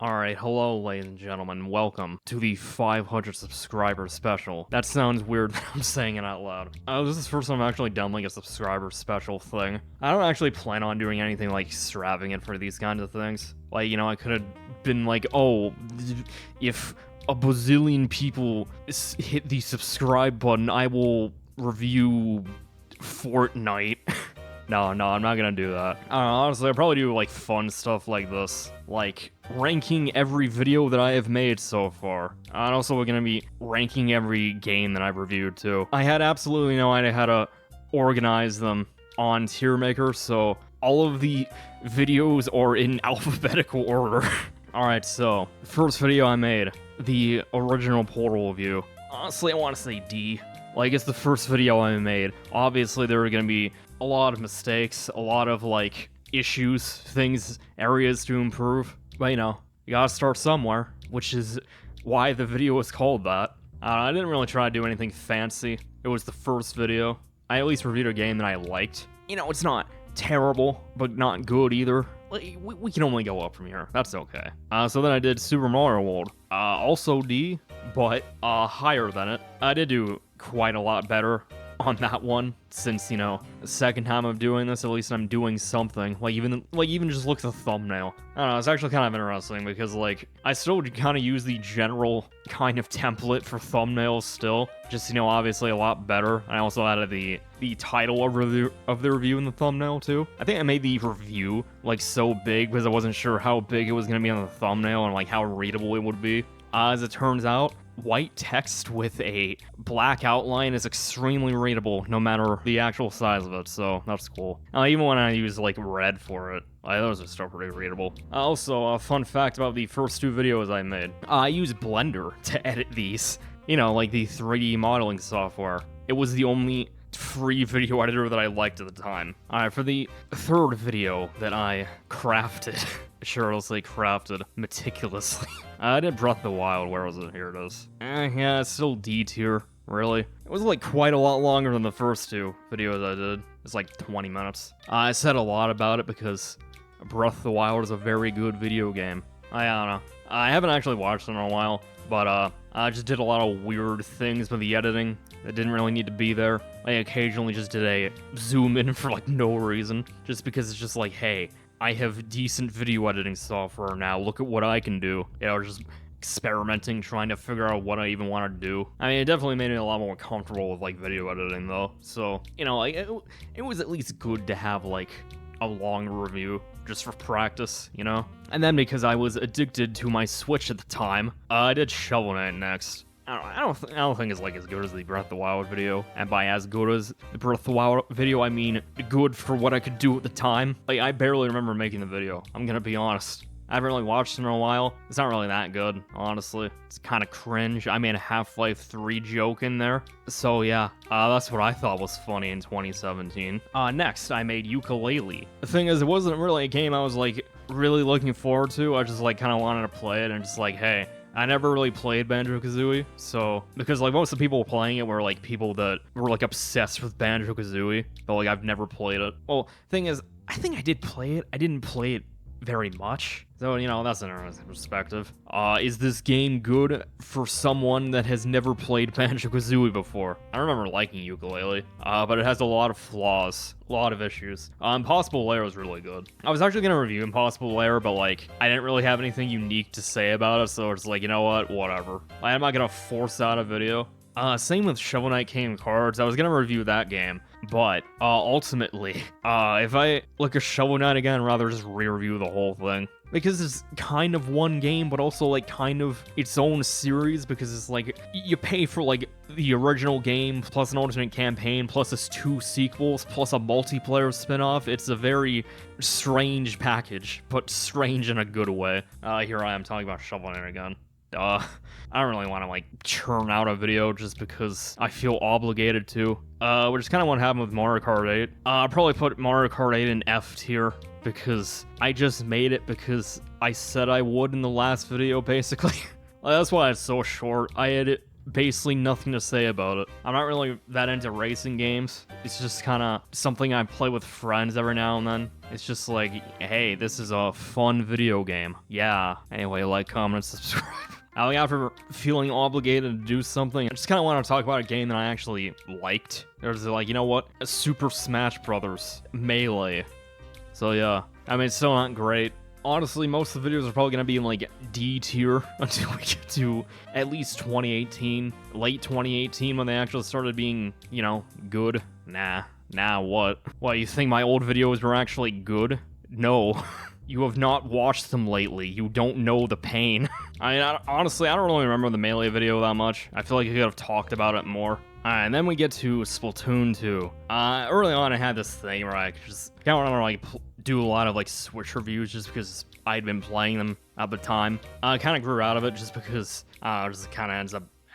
Alright, hello ladies and gentlemen, welcome to the 500 subscriber special. That sounds weird that I'm saying it out loud. This is the first time I've actually done like a subscriber special thing. I don't actually plan on doing anything like extravagant for these kinds of things. Like, you know, I could have been like, oh, if a bazillion people hit the subscribe button, I will review Fortnite. No, I'm not gonna do that. Honestly, I'll probably do like fun stuff like this. Like ranking every video that I have made so far. And also we're gonna be ranking every game that I've reviewed too. I had absolutely no idea how to organize them on Tier Maker, so all of the videos are in alphabetical order. Alright, so, first video I made, the original Portal review. Honestly, I want to say D. Like, it's the first video I made. Obviously, there are gonna be a lot of mistakes, a lot of, like, issues, things, areas to improve. But, you know, you gotta start somewhere, which is why the video was called that. I didn't really try to do anything fancy. It was the first video. I at least reviewed a game that I liked. You know, it's not terrible, but not good either. Like, we can only go up from here. That's okay. So then I did Super Mario World. Also D, but higher than it. I did do quite a lot better on that one, since, you know, the second time of doing this, at least I'm doing something. Like even just look at the thumbnail. I don't know, it's actually kind of interesting because, like, I still kind of use the general kind of template for thumbnails still. Just, you know, obviously a lot better. I also added the title of the review in the thumbnail too. I think I made the review like so big because I wasn't sure how big it was gonna be on the thumbnail and like how readable it would be. As it turns out, white text with a black outline is extremely readable, no matter the actual size of it, so that's cool. Even when I use, like, red for it, those are still pretty readable. Also, a fun fact about the first two videos I made. I use Blender to edit these. You know, like the 3D modeling software. It was the only free video editor that I liked at the time. Alright, for the third video that I crafted, sure, I'll say crafted meticulously. I did Breath of the Wild. Where was it? Here it is. Yeah, it's still D tier, really. It was like quite a lot longer than the first two videos I did. It's like 20 minutes. I said a lot about it because Breath of the Wild is a very good video game. I don't know. I haven't actually watched it in a while, but I just did a lot of weird things with the editing that didn't really need to be there. I occasionally just did a zoom in for like no reason, just because it's just like, hey, I have decent video editing software now, look at what I can do. You know, just experimenting, trying to figure out what I even want to do. I mean, it definitely made me a lot more comfortable with like video editing though. So, you know, like it was at least good to have like a long review just for practice, you know? And then because I was addicted to my Switch at the time, I did Shovel Knight next. I don't think it's like as good as the Breath of the Wild video, and by as good as the Breath of the Wild video, I mean good for what I could do at the time. Like, I barely remember making the video, I'm gonna be honest. I haven't really watched it in a while. It's not really that good, honestly. It's kind of cringe. I made a Half-Life 3 joke in there. So yeah, that's what I thought was funny in 2017. Next, I made Yooka-Laylee. The thing is, it wasn't really a game I was like really looking forward to. I just like kind of wanted to play it and just like, hey, I never really played Banjo-Kazooie, so, because like most of the people playing it were like people that were like obsessed with Banjo-Kazooie, but like I've never played it. Well, thing is, I think I did play it. I didn't play it very much. So, you know, that's an interesting perspective. Is this game good for someone that has never played Banjo-Kazooie before? I remember liking Yooka-Laylee, but it has a lot of flaws, a lot of issues. Impossible Lair was really good. I was actually gonna review Impossible Lair, but like, I didn't really have anything unique to say about it, so it's like, you know what, whatever. I'm not gonna force out a video. Same with Shovel Knight King of Cards. I was gonna review that game, but ultimately, if I look at Shovel Knight again, I'd rather just re-review the whole thing. Because it's kind of one game, but also like kind of its own series, because it's like, you pay for like the original game, plus an alternate campaign, plus its 2 sequels, plus a multiplayer spin-off. It's a very strange package, but strange in a good way. Here I am talking about Shovel Knight again. I don't really want to like churn out a video just because I feel obligated to. Which is kind of what happened with Mario Kart 8. I'll probably put Mario Kart 8 in F tier because I just made it because I said I would in the last video, basically. That's why it's so short. I edit basically nothing to say about it. I'm not really that into racing games. It's just kind of something I play with friends every now and then. It's just like, hey, this is a fun video game. Yeah. Anyway, like, comment, and subscribe. After feeling obligated to do something, I just kind of want to talk about a game that I actually liked. There's like, you know what? Super Smash Brothers Melee. So yeah, I mean, it's still not great. Honestly, most of the videos are probably going to be in like D tier until we get to at least 2018, late 2018 when they actually started being, you know, good. Nah, what? What, you think my old videos were actually good? No. You have not watched them lately. You don't know the pain. I mean, honestly, I don't really remember the Melee video that much. I feel like I could have talked about it more. Alright, and then we get to Splatoon 2. Early on, I had this thing where I just kind of want to like do a lot of like Switch reviews just because I'd been playing them at the time. I kind of grew out of it just because it just kind of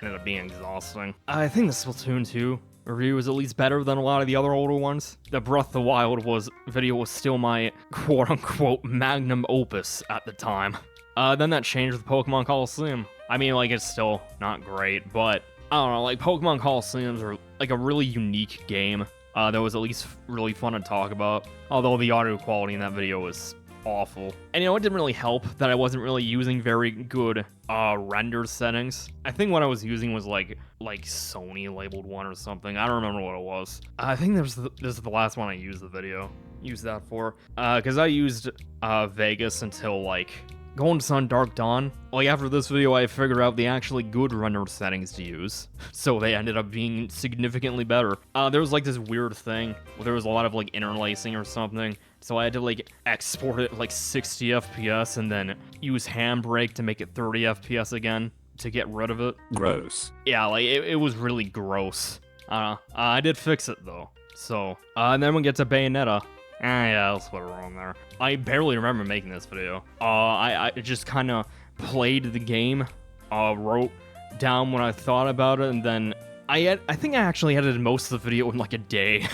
ended up being exhausting. I think the Splatoon 2 review was at least better than a lot of the other older ones. The Breath of the Wild video was still my quote-unquote magnum opus at the time. Then that changed with Pokemon Coliseum. I mean, like, it's still not great, but I don't know, like, Pokemon Coliseums are like a really unique game that was at least really fun to talk about, although the audio quality in that video was awful. And you know, it didn't really help that I wasn't really using very good render settings. I think what I was using was like Sony labeled one or something. I don't remember what it was. I think this is the last one I used that for. Because I used Vegas until like Golden Sun Dark Dawn. Like after this video I figured out the actually good render settings to use. So they ended up being significantly better. There was like this weird thing where there was a lot of like interlacing or something. So I had to like export it like 60 FPS and then use Handbrake to make it 30 FPS again to get rid of it. Gross. Yeah, like it was really gross. I did fix it though. So, and then we get to Bayonetta. Yeah, I'll put it wrong there. I barely remember making this video. I just kind of played the game, wrote down what I thought about it, and then I think I actually edited most of the video in like a day,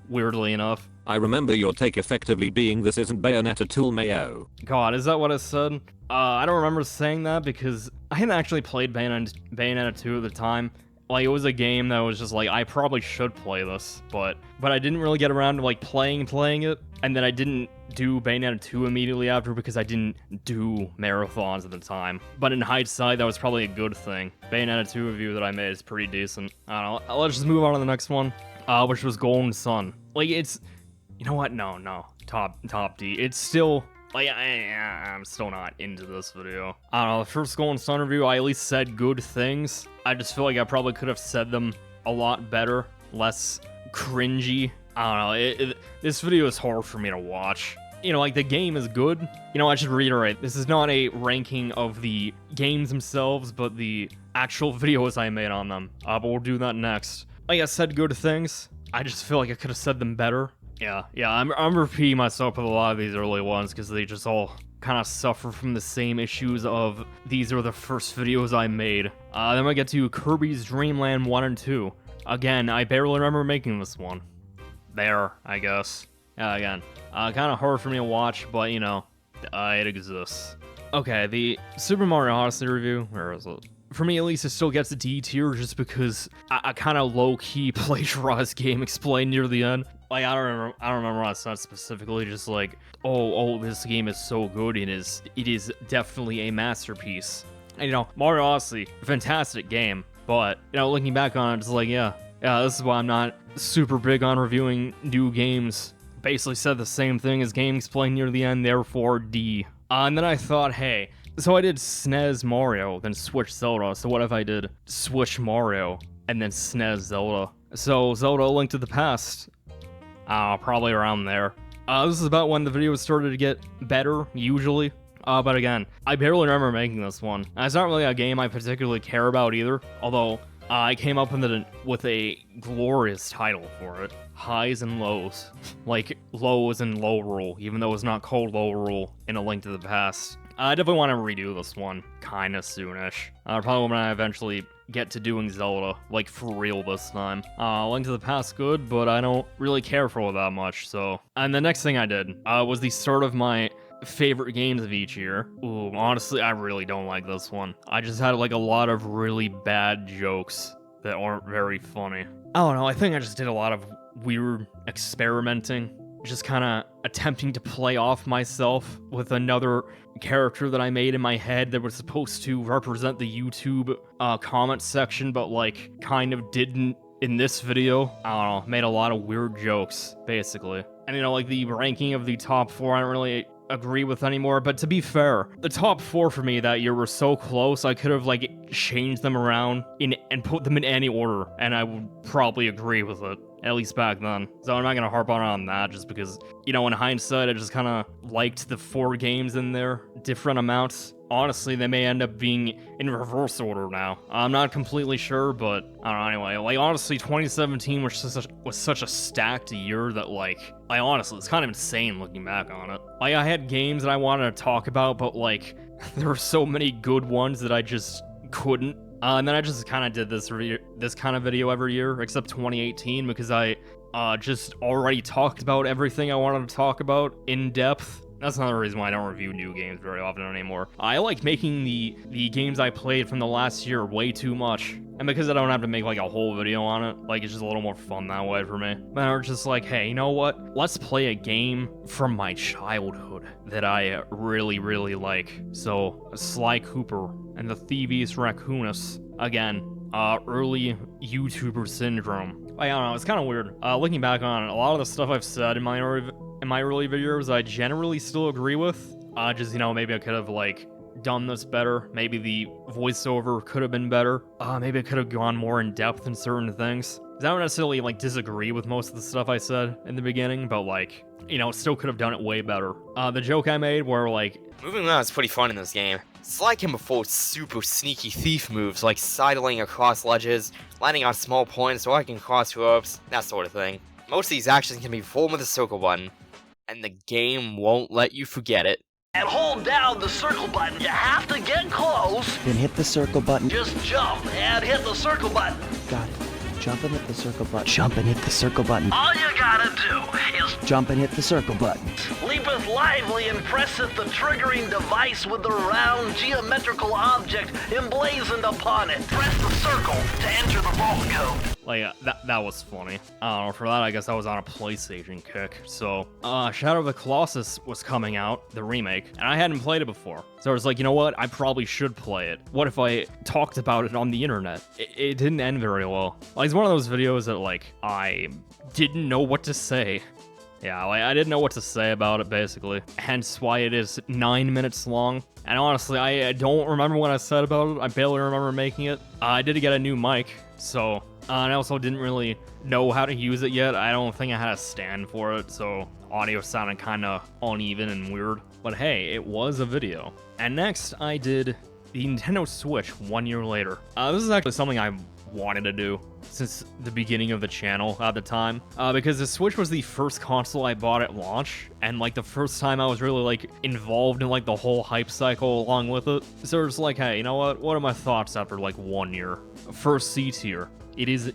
weirdly enough. I remember your take effectively being this isn't Bayonetta tool mayo. God, is that what I said? I don't remember saying that because I hadn't actually played Bayonetta 2 at the time. Like, it was a game that was just like, I probably should play this, but I didn't really get around to like playing it, and then I didn't do Bayonetta 2 immediately after because I didn't do marathons at the time. But in hindsight, that was probably a good thing. Bayonetta 2 review that I made is pretty decent. I don't know, let's just move on to the next one, which was Golden Sun. Like, it's, you know what, no, top D. It's still, like, I'm still not into this video. I don't know, the first Golden Sun review, I at least said good things. I just feel like I probably could have said them a lot better, less cringy. I don't know, this video is hard for me to watch. You know, like, the game is good. You know, I should reiterate, this is not a ranking of the games themselves, but the actual videos I made on them. But we'll do that next. Like I said, good things. I just feel like I could have said them better. Yeah, I'm repeating myself with a lot of these early ones because they just all kind of suffer from the same issues of these are the first videos I made. Then we get to Kirby's Dream Land 1 and 2. Again, I barely remember making this one. There, I guess. Yeah, again, kind of hard for me to watch, but you know, it exists. Okay, the Super Mario Odyssey review, where is it? For me, at least, it still gets a D tier just because I kind of low-key plagiarized game explained near the end. Like, I don't remember what I said specifically, just like, oh, this game is so good, it is definitely a masterpiece. And, you know, Mario Odyssey, fantastic game, but, you know, looking back on it, it's like, yeah, this is why I'm not super big on reviewing new games. Basically said the same thing as game explained near the end, therefore D. And then I thought, hey, so I did SNES Mario, then Switch Zelda, so what if I did Switch Mario, and then SNES Zelda? So, Zelda A Link to the Past. Probably around there. This is about when the videos started to get better, usually. But again, I barely remember making this one. And it's not really a game I particularly care about either, although I came up with a glorious title for it. Highs and Lows. Like, lows and low rule, even though it's not called low rule in A Link to the Past. I definitely want to redo this one, kinda soonish. Probably when I eventually get to doing Zelda, like for real this time. Link to the Past good, but I don't really care for it that much, so. And the next thing I did was the start of my favorite games of each year. Ooh, honestly, I really don't like this one. I just had like a lot of really bad jokes that aren't very funny. I don't know, I think I just did a lot of weird experimenting, just kind of attempting to play off myself with another character that I made in my head that was supposed to represent the YouTube comment section, but like kind of didn't in this video. I don't know, made a lot of weird jokes, basically. And you know, like the ranking of the top 4, I don't really agree with anymore, but to be fair, the top 4 for me that year were so close, I could have like changed them around and put them in any order, and I would probably agree with it, at least back then. So I'm not gonna harp on that just because, you know, in hindsight, I just kind of liked the 4 games in there, different amounts. Honestly, they may end up being in reverse order now. I'm not completely sure, but I don't know, anyway. Like, honestly, 2017 was such a stacked year that, like, honestly, it's kind of insane looking back on it. Like, I had games that I wanted to talk about, but, like, there were so many good ones that I just couldn't. And then I just kind of did this kind of video every year, except 2018, because I just already talked about everything I wanted to talk about in depth. That's another reason why I don't review new games very often anymore. I like making the games I played from the last year way too much. And because I don't have to make like a whole video on it, like it's just a little more fun that way for me. But I'm just like, hey, you know what? Let's play a game from my childhood that I really, really like. So, Sly Cooper and the Thievius Raccoonus. Again, early YouTuber syndrome. I don't know, it's kind of weird. Looking back on it, a lot of the stuff I've said in my early videos, I generally still agree with. Just, you know, maybe I could have, like, done this better. Maybe the voiceover could have been better. Maybe I could have gone more in depth in certain things. I don't necessarily, like, disagree with most of the stuff I said in the beginning, but, like, you know, still could have done it way better. The joke I made where, like... Moving around is pretty fun in this game. Sly can perform super sneaky thief moves like sidling across ledges, landing on small points, walking across ropes, that sort of thing. Most of these actions can be performed with the circle button, and the game won't let you forget it. And hold down the circle button. You have to get close. Then hit the circle button. Just jump and hit the circle button. Got it. Jump and hit the circle button. Jump and hit the circle button. All you gotta do is jump and hit the circle button. leapeth lively and presseth the triggering device with the round geometrical object emblazoned upon it. Press the circle to enter the vault code. Like, that was funny. I don't know, for that, I guess I was on a PlayStation kick. So, Shadow of the Colossus was coming out, the remake, and I hadn't played it before. So I was like, you know what? I probably should play it. What if I talked about it on the internet? It didn't end very well. Like, it's one of those videos that, like, I didn't know what to say. Yeah, like, I didn't know what to say about it, basically. Hence why it is 9 minutes long. And honestly, I don't remember what I said about it. I barely remember making it. I did get a new mic, so... and I also didn't really know how to use it yet. I don't think I had a stand for it, so audio sounded kind of uneven and weird. But hey, it was a video. And next, I did the Nintendo Switch 1 year later. This is actually something I wanted to do since the beginning of the channel at the time, because the Switch was the first console I bought at launch, and like the first time I was really like involved in like the whole hype cycle along with it. So it's like, hey, you know what are my thoughts after like 1 year? First C tier. It is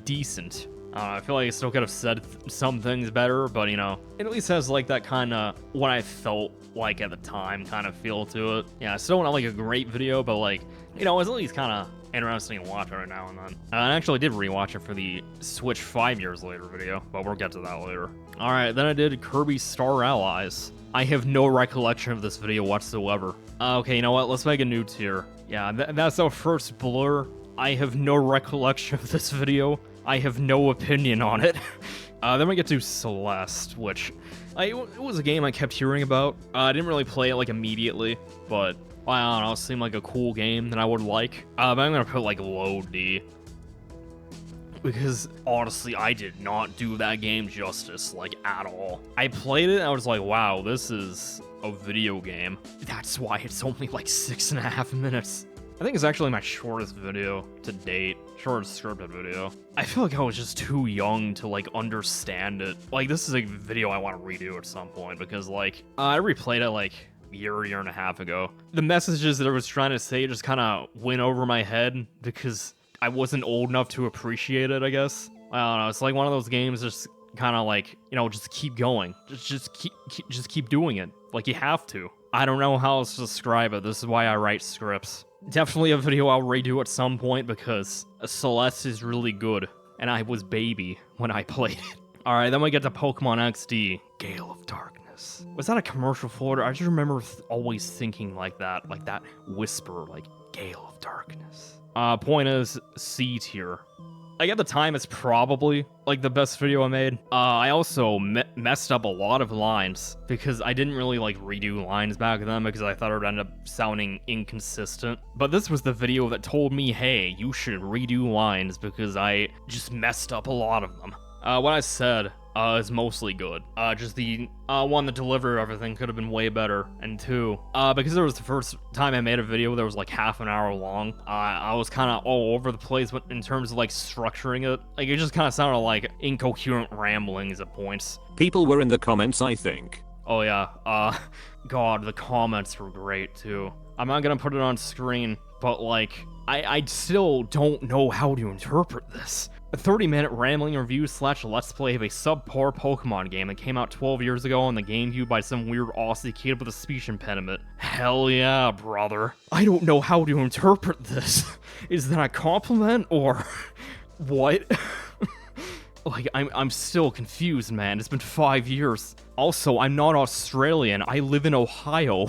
decent. I feel like I still could have said some things better, but you know, it at least has like that kind of what I felt like at the time kind of feel to it. Yeah, still not like a great video, but like, you know, it's at least kind of interesting to watch every now and then. I actually did rewatch it for the Switch 5 years later video, but we'll get to that later. Alright, then I did Kirby Star Allies. I have no recollection of this video whatsoever. Okay, you know what? Let's make a new tier. Yeah, that's our first blur. I have no recollection of this video. I have no opinion on it. Then we get to Celeste, which it was a game I kept hearing about. I didn't really play it like immediately, but I don't know, it seemed like a cool game that I would like. But I'm gonna put like low D, because honestly, I did not do that game justice, like at all. I played it and I was like, wow, this is a video game. That's why it's only like 6.5 minutes. I think it's actually my shortest video to date, shortest scripted video. I feel like I was just too young to like understand it. Like, this is a video I want to redo at some point, because like, I replayed it like a year and a half ago. The messages that I was trying to say just kind of went over my head because I wasn't old enough to appreciate it, I guess. I don't know, it's like one of those games just kind of like, you know, just keep going. Just keep doing it. Like, you have to. I don't know how else to describe it. This is why I write scripts. Definitely a video I'll redo at some point because Celeste is really good, and I was baby when I played it. Alright, then we get to Pokemon XD, Gale of Darkness. Was that a commercial for it? I just remember always thinking like that whisper, like, Gale of Darkness. Point is, C tier. Like, at the time, it's probably, like, the best video I made. I also messed up a lot of lines, because I didn't really, like, redo lines back then, because I thought it would end up sounding inconsistent. But this was the video that told me, hey, you should redo lines, because I just messed up a lot of them. What I said is mostly good. Just the one, the delivery of everything could have been way better. And two, because it was the first time I made a video that was like half an hour long, I was kind of all over the place in terms of like structuring it. Like, it just kind of sounded like incoherent ramblings at points. People were in the comments, I think. Oh yeah, God, the comments were great too. I'm not gonna put it on screen, but like, I still don't know how to interpret this. A 30-minute rambling review / let's play of a subpar Pokemon game that came out 12 years ago on the GameCube by some weird Aussie kid with a speech impediment. Hell yeah, brother. I don't know how to interpret this. Is that a compliment or what? Like, I'm still confused, man. It's been 5 years. Also, I'm not Australian. I live in Ohio.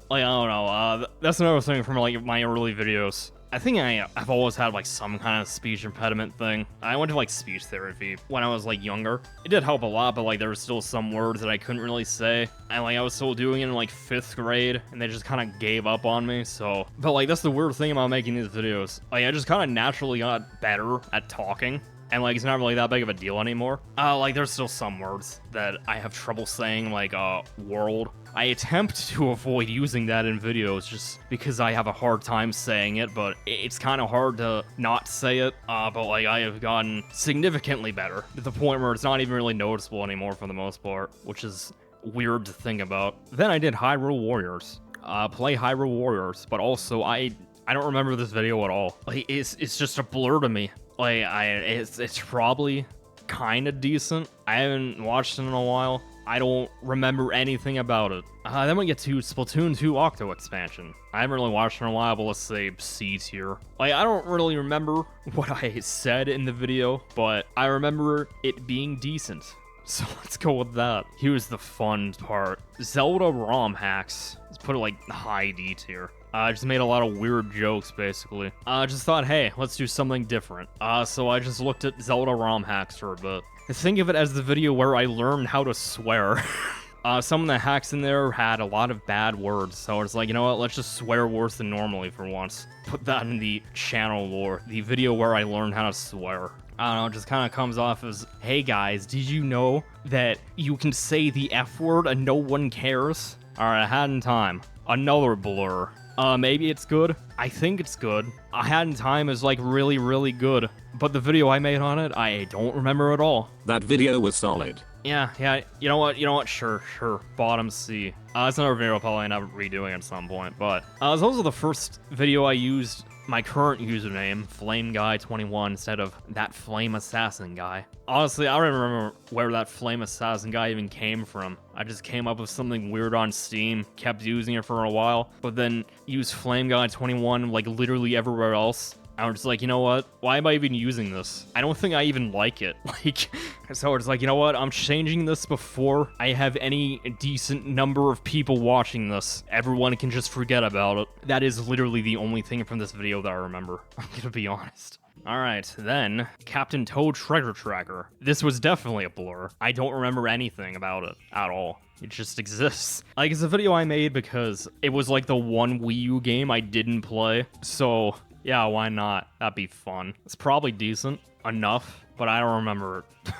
Like, I don't know. That's another thing from like my early videos. I think I've always had like some kind of speech impediment thing. I went to like speech therapy when I was like younger. It did help a lot, but like there were still some words that I couldn't really say. And like I was still doing it in like 5th grade, and they just kind of gave up on me. So, but like that's the weird thing about making these videos. Like I just kind of naturally got better at talking. And like it's not really that big of a deal anymore. Like there's still some words that I have trouble saying, like world. I attempt to avoid using that in videos just because I have a hard time saying it, but it's kind of hard to not say it. But like I have gotten significantly better to the point where it's not even really noticeable anymore for the most part, which is weird to think about. Then I did Hyrule Warriors. Play Hyrule Warriors, but also I don't remember this video at all. Like it's just a blur to me. Like it's probably kind of decent. I haven't watched it in a while. I don't remember anything about it. Then we get to Splatoon 2 Octo expansion. I haven't really watched it in a while, but let's say C tier. Like, I don't really remember what I said in the video, but I remember it being decent. So let's go with that. Here's the fun part. Zelda ROM hacks. Let's put it like high D tier. I just made a lot of weird jokes, basically. I just thought, hey, let's do something different. So I just looked at Zelda ROM hacks for a bit. Think of it as the video where I learned how to swear. Some of the hacks in there had a lot of bad words, so I was like, you know what, let's just swear worse than normally for once. Put that in the channel lore, the video where I learned how to swear. I don't know, it just kind of comes off as, hey guys, did you know that you can say the F word and no one cares? Alright, I had in time. Another blur. Maybe it's good. I think it's good. I Had in Time is like really, really good. But the video I made on it, I don't remember at all. That video was solid. Yeah, you know what, sure. Bottom C. It's another video I'll probably end up redoing at some point, but it's also the first video I used my current username, FlameGuy21, instead of that Flame Assassin guy. Honestly, I don't remember where that Flame Assassin guy even came from. I just came up with something weird on Steam, kept using it for a while, but then used FlameGuy21 like literally everywhere else. I was just like, you know what? Why am I even using this? I don't think I even like it. Like, so it's like, you know what? I'm changing this before I have any decent number of people watching this. Everyone can just forget about it. That is literally the only thing from this video that I remember. I'm gonna be honest. Alright, then, Captain Toad Treasure Tracker. This was definitely a blur. I don't remember anything about it at all. It just exists. Like, it's a video I made because it was like the one Wii U game I didn't play, so yeah, why not? That'd be fun. It's probably decent enough, but I don't remember it.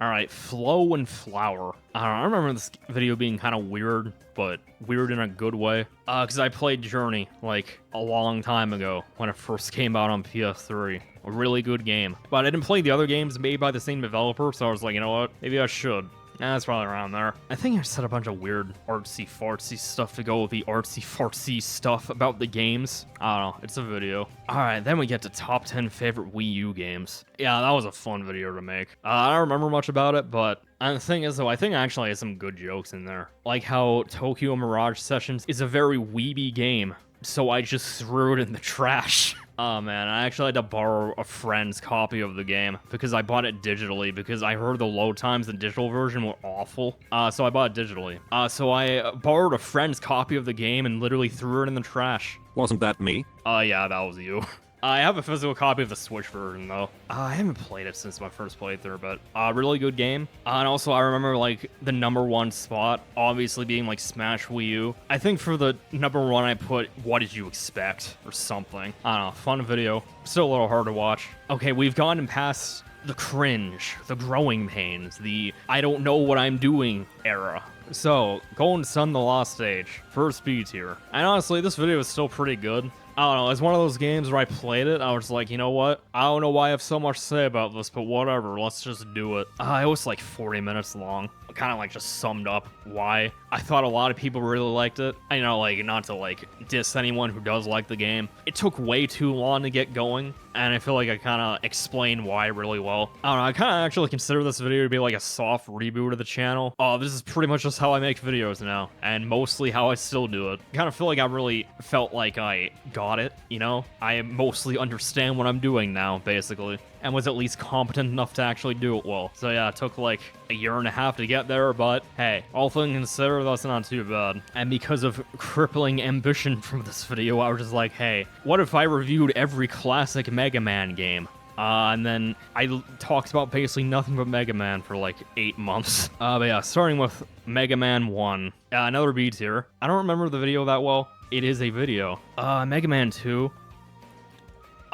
Alright, Flow and Flower. I remember this video being kind of weird, but weird in a good way. Because I played Journey, like, a long time ago, when it first came out on PS3. A really good game. But I didn't play the other games made by the same developer, so I was like, you know what? Maybe I should. That's probably around there. I think I said a bunch of weird artsy-fartsy stuff to go with the artsy-fartsy stuff about the games. I don't know. It's a video. Alright, then we get to top 10 favorite Wii U games. Yeah, that was a fun video to make. I don't remember much about it, but And the thing is, though, I think actually has some good jokes in there. Like how Tokyo Mirage Sessions is a very weeby game, so I just threw it in the trash. Oh man, I actually had to borrow a friend's copy of the game because I bought it digitally because I heard the load times in the digital version were awful. So I bought it digitally. So I borrowed a friend's copy of the game and literally threw it in the trash. Wasn't that me? Yeah, that was you. I have a physical copy of the Switch version, though. I haven't played it since my first playthrough, but really good game. And also, I remember, like, the #1 spot, obviously being, like, Smash Wii U. I think for the #1, I put, what did you expect? Or something. I don't know, fun video. Still a little hard to watch. Okay, we've gotten past the cringe, the growing pains, the I don't know what I'm doing era. So, Golden Sun: The Lost Stage, first B tier. And honestly, this video is still pretty good. I don't know, it's one of those games where I played it, I was like, you know what? I don't know why I have so much to say about this, but whatever, let's just do it. It was like 40 minutes long. Kind of like just summed up why I thought a lot of people really liked it. I know, like, not to like diss anyone who does like the game. It took way too long to get going, and I feel like I kind of explained why really well. I don't know, I kind of actually consider this video to be like a soft reboot of the channel. This is pretty much just how I make videos now, and mostly how I still do it. Kind of feel like I really felt like I got it, you know? I mostly understand what I'm doing now, basically, and was at least competent enough to actually do it well. So yeah, it took like a year and a half to get there, but hey, all things considered, that's not too bad. And because of crippling ambition from this video, I was just like, hey, what if I reviewed every classic Mega Man game? And then I talked about basically nothing but Mega Man for like 8 months. But yeah, starting with Mega Man 1. Another B tier. I don't remember the video that well. It is a video. Mega Man 2.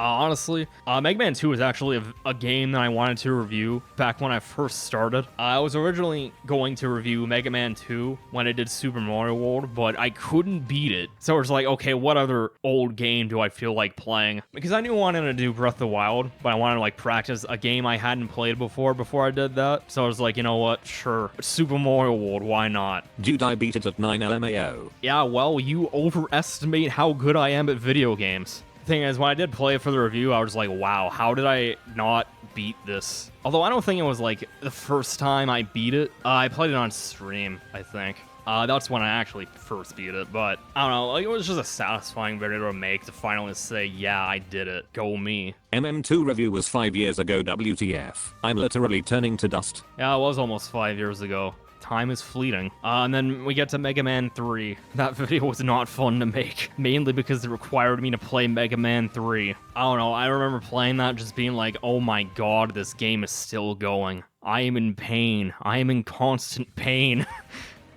Honestly, Mega Man 2 was actually a game that I wanted to review back when I first started. I was originally going to review Mega Man 2 when I did Super Mario World, but I couldn't beat it. So I was like, okay, what other old game do I feel like playing? Because I knew I wanted to do Breath of the Wild, but I wanted to like practice a game I hadn't played before I did that. So I was like, you know what? Sure. Super Mario World, why not? Dude, I beat it at 9 LMAO. Yeah, well, you overestimate how good I am at video games. Thing is, when I did play it for the review, I was like, wow, how did I not beat this? Although I don't think it was like the first time I beat it. I played it on stream, I think. That's when I actually first beat it, but I don't know, like, it was just a satisfying video to make to finally say, yeah, I did it. Go me. MM2 review was 5 years ago, WTF. I'm literally turning to dust. Yeah, it was almost 5 years ago. Time is fleeting. And then we get to Mega Man 3. That video was not fun to make, mainly because it required me to play Mega Man 3. I don't know, I remember playing that just being like, oh my god, this game is still going. I am in pain. I am in constant pain.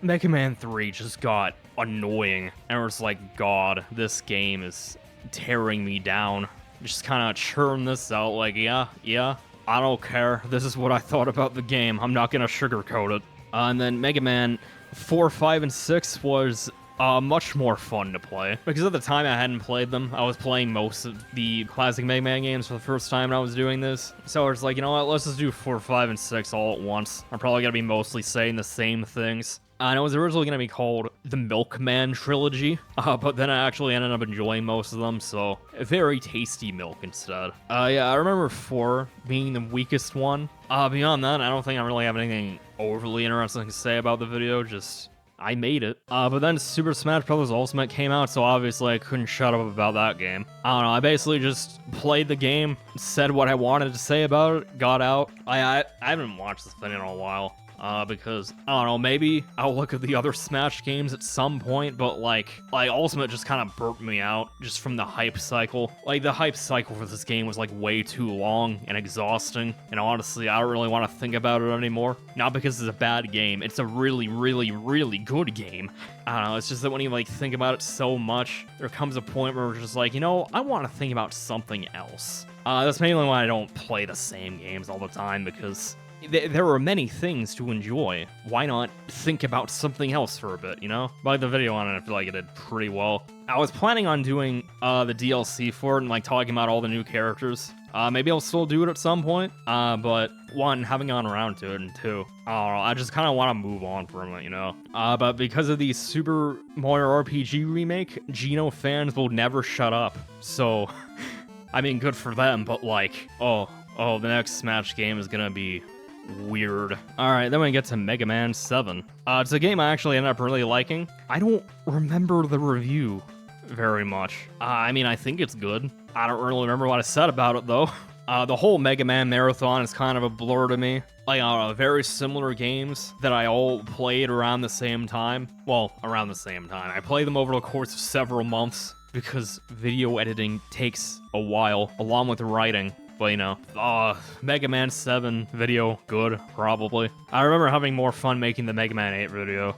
Mega Man 3 just got annoying. And I was like, god, this game is tearing me down. Just kind of churn this out like, yeah, I don't care. This is what I thought about the game. I'm not gonna sugarcoat it. And then Mega Man 4, 5, and 6 was much more fun to play. Because at the time I hadn't played them, I was playing most of the classic Mega Man games for the first time when I was doing this. So I was like, you know what, let's just do 4, 5, and 6 all at once. I'm probably gonna be mostly saying the same things. And it was originally going to be called the Milkman Trilogy, but then I actually ended up enjoying most of them, so very tasty milk instead. Yeah, I remember 4 being the weakest one. Beyond that, I don't think I really have anything overly interesting to say about the video, just I made it. But then Super Smash Bros. Ultimate came out, so obviously I couldn't shut up about that game. I don't know, I basically just played the game, said what I wanted to say about it, got out. I haven't watched this video in a while. Because, I don't know, maybe I'll look at the other Smash games at some point, but like Ultimate just kind of burnt me out, just from the hype cycle. Like, the hype cycle for this game was, like, way too long and exhausting, and honestly, I don't really want to think about it anymore. Not because it's a bad game, it's a really, really, really good game. I don't know, it's just that when you, like, think about it so much, there comes a point where we're just like, you know, I want to think about something else. That's mainly why I don't play the same games all the time, because there are many things to enjoy. Why not think about something else for a bit, you know? By the video on it, I feel like it did pretty well. I was planning on doing the DLC for it and like talking about all the new characters. Maybe I'll still do it at some point, but 1, haven't gone around to it, and 2, I don't know, I just kind of want to move on from it, you know? But because of the Super Mario RPG remake, Geno fans will never shut up. So, I mean, good for them, but like, oh, the next Smash game is gonna be weird. Alright, then we get to Mega Man 7. It's a game I actually ended up really liking. I don't remember the review very much. I mean, I think it's good. I don't really remember what I said about it, though. The whole Mega Man marathon is kind of a blur to me. Like, very similar games that I all played around the same time. Well, around the same time. I played them over the course of several months because video editing takes a while, along with writing. But, you know, Mega Man 7 video, good, probably. I remember having more fun making the Mega Man 8 video.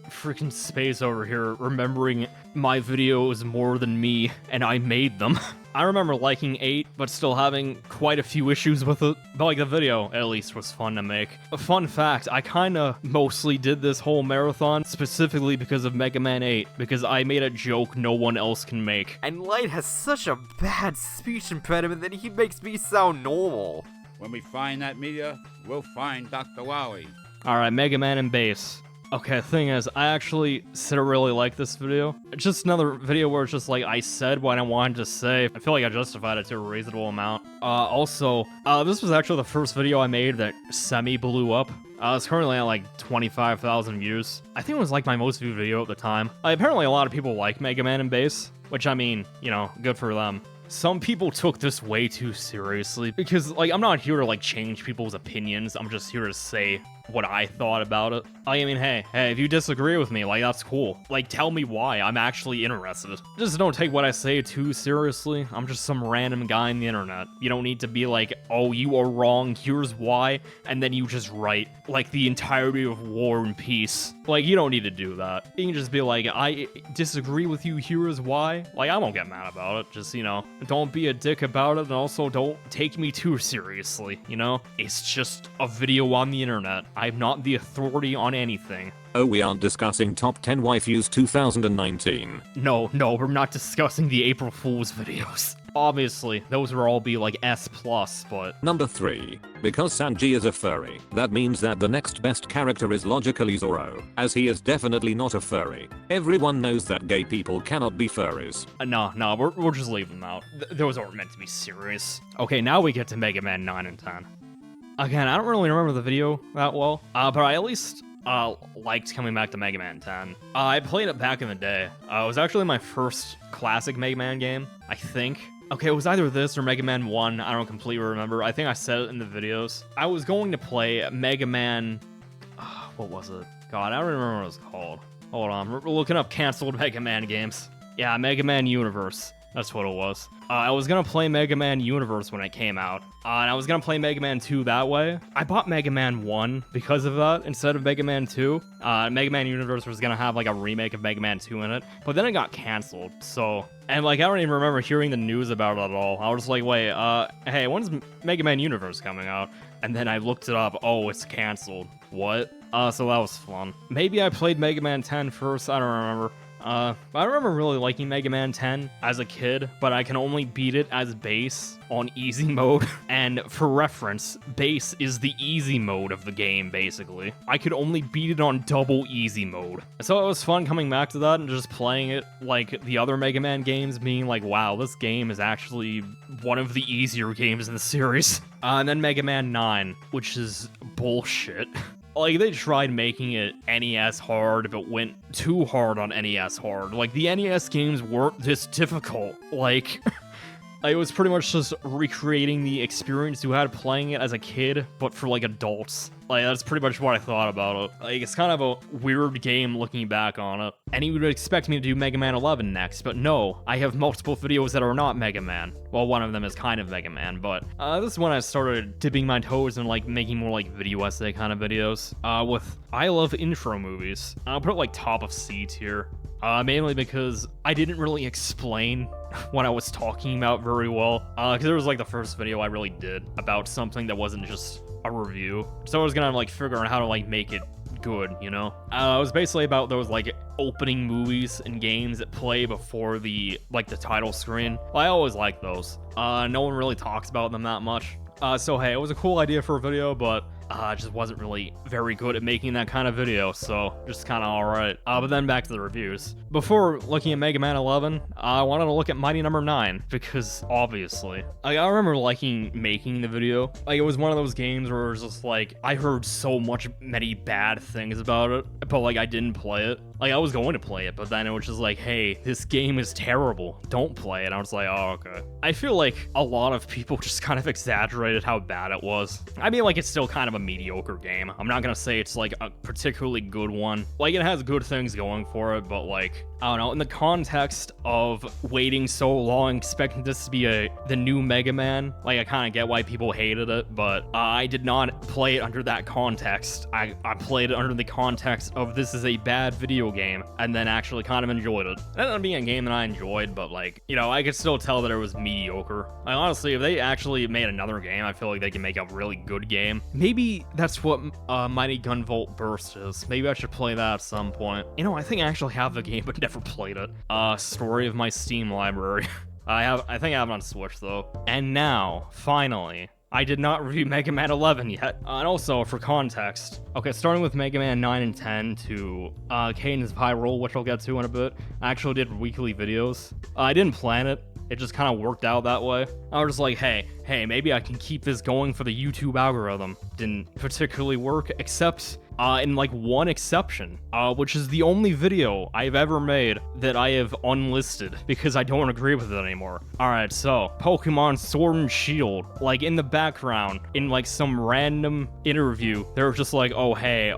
Freaking Space over here, remembering my videos more than me, and I made them. I remember liking 8, but still having quite a few issues with it. But like, the video, at least, was fun to make. A fun fact, I kinda mostly did this whole marathon specifically because of Mega Man 8, because I made a joke no one else can make. And Light has such a bad speech impediment that he makes me sound normal. When we find that meteor, we'll find Dr. Wowie. Alright, Mega Man and Bass. Okay, the thing is, I actually still really like this video. It's just another video where it's just like, I said what I wanted to say. I feel like I justified it to a reasonable amount. Also, this was actually the first video I made that semi-blew up. It's currently at like 25,000 views. I think it was like my most viewed video at the time. Apparently a lot of people like Mega Man and Bass, which I mean, you know, good for them. Some people took this way too seriously because, like, I'm not here to, like, change people's opinions. I'm just here to say what I thought about it. I mean, hey, if you disagree with me, like, that's cool. Like, tell me why. I'm actually interested. Just don't take what I say too seriously. I'm just some random guy on the internet. You don't need to be like, oh, you are wrong, here's why, and then you just write, like, the entirety of War and Peace. Like, you don't need to do that. You can just be like, I disagree with you, here is why. Like, I won't get mad about it. Just, you know, don't be a dick about it, and also don't take me too seriously, you know? It's just a video on the internet. I'm not the authority on anything. Oh, we aren't discussing top 10 waifus 2019. No, we're not discussing the April Fool's videos. Obviously, those will all be like S+, but... Number 3. Because Sanji is a furry, that means that the next best character is logically Zoro, as he is definitely not a furry. Everyone knows that gay people cannot be furries. No, we're just leaving them out. Those aren't meant to be serious. Okay, now we get to Mega Man 9 and 10. Again, I don't really remember the video that well, but I at least liked coming back to Mega Man 10. I played it back in the day. It was actually my first classic Mega Man game, I think. Okay, it was either this or Mega Man 1, I don't completely remember. I think I said it in the videos. I was going to play Mega Man... what was it? God, I don't remember what it was called. Hold on, we're looking up canceled Mega Man games. Yeah, Mega Man Universe. That's what it was. I was gonna play Mega Man Universe when it came out, and I was gonna play Mega Man 2 that way. I bought Mega Man 1 because of that instead of Mega Man 2. Mega Man Universe was gonna have like a remake of Mega Man 2 in it, but then it got canceled, so... And like, I don't even remember hearing the news about it at all. I was just like, wait, hey, when's Mega Man Universe coming out? And then I looked it up, oh, it's canceled. What? So that was fun. Maybe I played Mega Man 10 first, I don't remember. I remember really liking Mega Man 10 as a kid, but I can only beat it as Bass on easy mode. And for reference, Bass is the easy mode of the game, basically. I could only beat it on double easy mode. So it was fun coming back to that and just playing it like the other Mega Man games, being like, wow, this game is actually one of the easier games in the series. And then Mega Man 9, which is bullshit. Like, they tried making it NES hard, but went too hard on NES hard. Like, the NES games weren't this difficult. Like, it was pretty much just recreating the experience you had playing it as a kid, but for, like, adults. Like, that's pretty much what I thought about it. Like, it's kind of a weird game looking back on it. And you would expect me to do Mega Man 11 next, but no. I have multiple videos that are not Mega Man. Well, one of them is kind of Mega Man, but this is when I started dipping my toes and, like, making more, like, video essay kind of videos. With I love intro movies. I'll put it, like, top of C tier. Mainly because I didn't really explain what I was talking about very well. Because it was, like, the first video I really did about something that wasn't just a review. So I was gonna, like, figure out how to, like, make it good, you know? It was basically about those, like, opening movies and games that play before the, like, the title screen. Well, I always like those. No one really talks about them that much. So hey, it was a cool idea for a video, but just wasn't really very good at making that kind of video, so just kind of alright. But then back to the reviews. Before looking at Mega Man 11, I wanted to look at Mighty Number 9, because obviously. Like, I remember liking making the video. Like, it was one of those games where it was just like, I heard so many bad things about it, but like, I didn't play it. Like, I was going to play it, but then it was just like, hey, this game is terrible. Don't play it. I was like, oh, okay. I feel like a lot of people just kind of exaggerated how bad it was. I mean, like, it's still kind of a mediocre game. I'm not gonna say it's like a particularly good one. Like, it has good things going for it, but like, I don't know, in the context of waiting so long, expecting this to be the new Mega Man, like, I kind of get why people hated it, but I did not play it under that context. I played it under the context of this is a bad video game, and then actually kind of enjoyed it. It ended up being a game that I enjoyed, but like, you know, I could still tell that it was mediocre. Like, honestly, if they actually made another game, I feel like they can make a really good game. Maybe that's what Mighty Gunvolt Burst is. Maybe I should play that at some point. You know, I think I actually have the game, but never played it. Story of my Steam library. I think I have it on Switch though. And now, finally, I did not review Mega Man 11 yet. And also, for context, okay, starting with Mega Man 9 and 10 to Cadence of Hyrule, which I'll get to in a bit, I actually did weekly videos. I didn't plan it. It just kind of worked out that way. I was just like, hey, maybe I can keep this going for the YouTube algorithm. Didn't particularly work, except in like one exception, which is the only video I've ever made that I have unlisted because I don't agree with it anymore. Alright, so Pokemon Sword and Shield, like in the background, in like some random interview, they were just like, oh hey,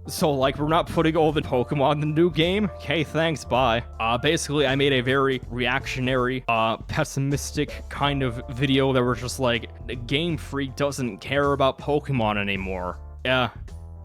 so like we're not putting all the Pokemon in the new game? Okay, thanks, bye. Basically I made a very reactionary, pessimistic kind of video that was just like, Game Freak doesn't care about Pokemon anymore.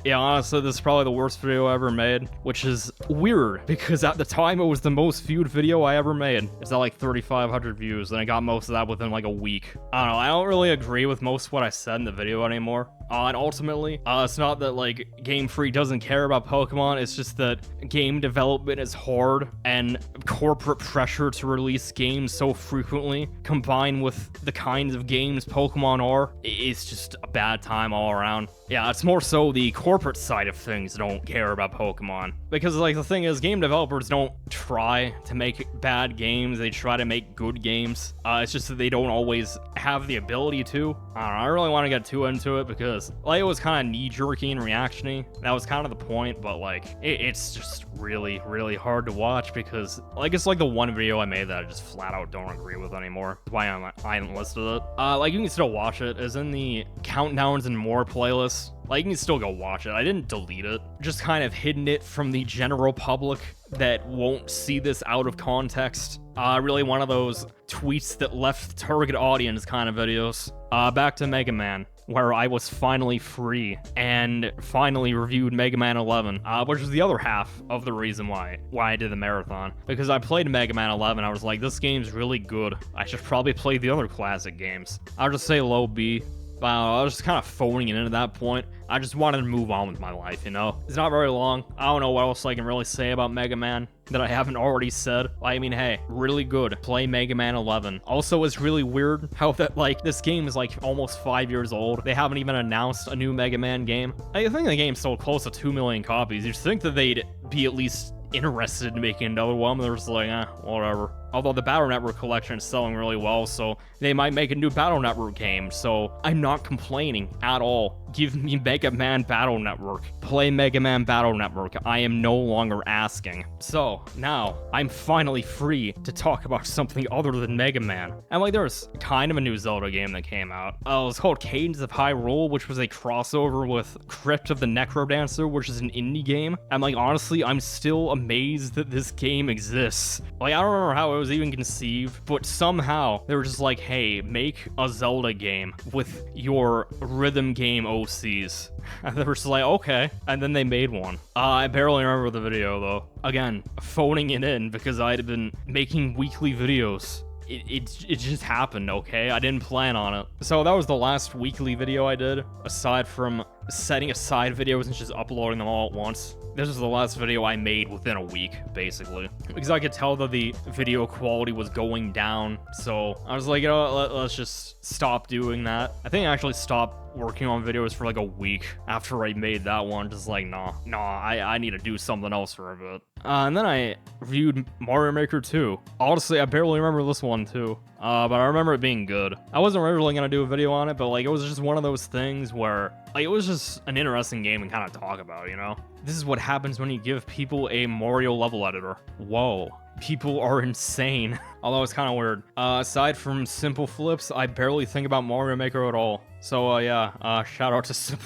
Yeah, honestly, this is probably the worst video I ever made, which is weird, because at the time, it was the most viewed video I ever made. It's at like 3,500 views, and I got most of that within like a week. I don't know, I don't really agree with most of what I said in the video anymore. And ultimately, it's not that like Game Freak doesn't care about Pokemon, it's just that game development is hard, and corporate pressure to release games so frequently, combined with the kinds of games Pokemon are, it's just a bad time all around. Yeah, it's more so the corporate side of things don't care about Pokemon. Because, like, the thing is, game developers don't try to make bad games, they try to make good games. It's just that they don't always have the ability to. I don't know, I don't really want to get too into it because, like, it was kind of knee-jerky and reaction-y. That was kind of the point, but, like, it's just really, really hard to watch because, like, it's like the one video I made that I just flat out don't agree with anymore. That's why I haven't listed it. Like, you can still watch it. It's in the Countdowns and More playlist. Like, you can still go watch it. I didn't delete it. Just kind of hidden it from the general public that won't see this out of context. Really one of those tweets that left target audience kind of videos. Back to Mega Man, where I was finally free and finally reviewed Mega Man 11, which was the other half of the reason why I did the marathon. Because I played Mega Man 11, I was like, this game's really good. I should probably play the other classic games. I'll just say low B. But I was just kind of phoning it in at that point. I just wanted to move on with my life, you know? It's not very long. I don't know what else I can really say about Mega Man that I haven't already said. I mean, hey, really good. Play Mega Man 11. Also, it's really weird how that, like, this game is, like, almost 5 years old. They haven't even announced a new Mega Man game. I think the game's sold close to 2 million copies. You'd think that they'd be at least interested in making another one, but they're just like, whatever. Although the Battle Network collection is selling really well, so they might make a new Battle Network game, so I'm not complaining at all. Give me Mega Man Battle Network. Play Mega Man Battle Network. I am no longer asking. So, now, I'm finally free to talk about something other than Mega Man. And like, there's kind of a new Zelda game that came out. It was called Cadence of Hyrule, which was a crossover with Crypt of the Necrodancer, which is an indie game. And like, honestly, I'm still amazed that this game exists. Like, I don't remember how it was even conceived, but somehow they were just like, hey, make a Zelda game with your rhythm game OCs. And they were just like, okay. And then they made one. I barely remember the video though. Again, phoning it in because I'd been making weekly videos. It just happened, okay? I didn't plan on it. So that was the last weekly video I did, aside from setting aside videos and just uploading them all at once. This was the last video I made within a week, basically. Because I could tell that the video quality was going down, so I was like, you know what, let's just stop doing that. I think I actually stopped working on videos for like a week after I made that one. Just like, nah, I need to do something else for a bit. And then I reviewed Mario Maker 2. Honestly, I barely remember this one too. But I remember it being good. I wasn't really gonna do a video on it, but like it was just one of those things where like it was just an interesting game and kind of talk about, you know? This is what happens when you give people a Mario level editor. Whoa. People are insane. Although it's kind of weird. Aside from simple flips, I barely think about Mario Maker at all. So yeah, shout out to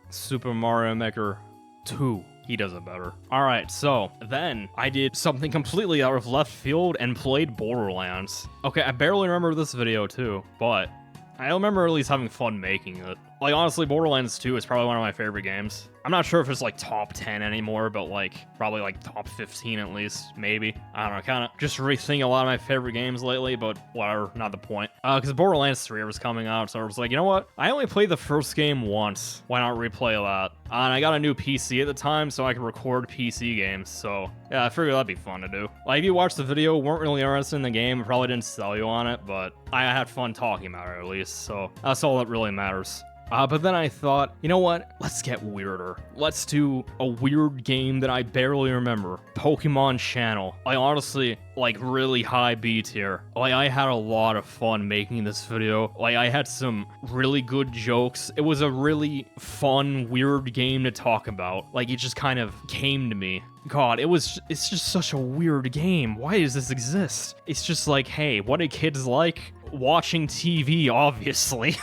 Super Mario Maker 2. He does it better. Alright, so then I did something completely out of left field and played Borderlands. Okay, I barely remember this video too, but I remember at least having fun making it. Like, honestly, Borderlands 2 is probably one of my favorite games. I'm not sure if it's, like, top 10 anymore, but, like, probably, like, top 15 at least, maybe. I don't know, kind of just rethinking a lot of my favorite games lately, but whatever, not the point. Because Borderlands 3 was coming out, so I was like, you know what? I only played the first game once. Why not replay that? And I got a new PC at the time, so I could record PC games, so yeah, I figured that'd be fun to do. Like, if you watched the video, weren't really interested in the game, it probably didn't sell you on it, but I had fun talking about it at least, so that's all that really matters. But then I thought, you know what? Let's get weirder. Let's do a weird game that I barely remember. Pokemon Channel. I honestly, like, really high B tier. Like, I had a lot of fun making this video. Like, I had some really good jokes. It was a really fun, weird game to talk about. Like, it just kind of came to me. God, it's just such a weird game. Why does this exist? It's just like, hey, what do kids like? Watching TV, obviously.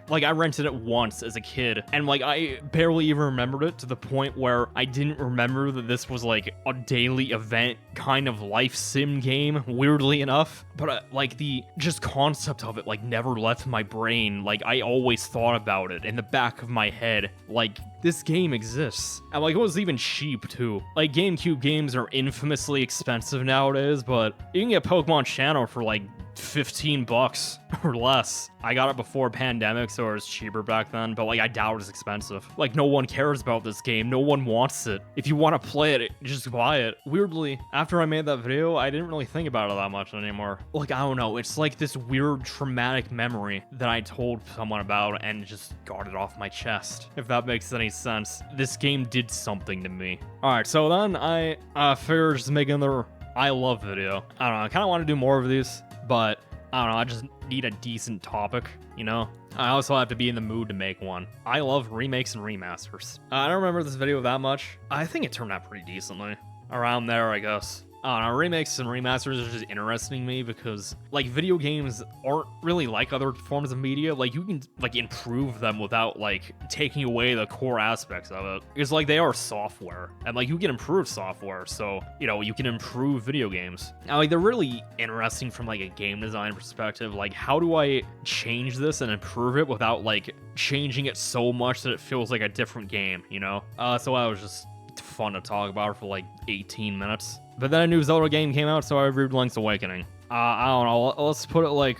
Like, I rented it once as a kid, and like, I barely even remembered it to the point where I didn't remember that this was like a daily event kind of life sim game, weirdly enough. But like, the just concept of it like never left my brain. Like, I always thought about it in the back of my head. Like, this game exists. And like, it was even cheap too. Like, GameCube games are infamously expensive nowadays, but you can get Pokemon Channel for like $15 or less. I got it before pandemic, so it was cheaper back then, but like, I doubt it's expensive. Like, no one cares about this game. No one wants it. If you want to play it, just buy it. Weirdly, after I made that video, I didn't really think about it that much anymore. Like, I don't know. It's like this weird traumatic memory that I told someone about and just got it off my chest. If that makes any sense. This game did something to me. Alright, so then I figured just make another I love video. I don't know. I kind of want to do more of these, but I don't know, I just need a decent topic, you know? I also have to be in the mood to make one. I love remakes and remasters. I don't remember this video that much. I think it turned out pretty decently. Around there, I guess. I don't know, remakes and remasters are just interesting to me because, like, video games aren't really like other forms of media. Like, you can, like, improve them without, like, taking away the core aspects of it. Because, like, they are software. And, like, you can improve software, so, you know, you can improve video games. Now, like, they're really interesting from, like, a game design perspective. Like, how do I change this and improve it without, like, changing it so much that it feels like a different game, you know? So that was just fun to talk about for, like, 18 minutes. But then a new Zelda game came out, so I reviewed Link's Awakening. I don't know, let's put it, like,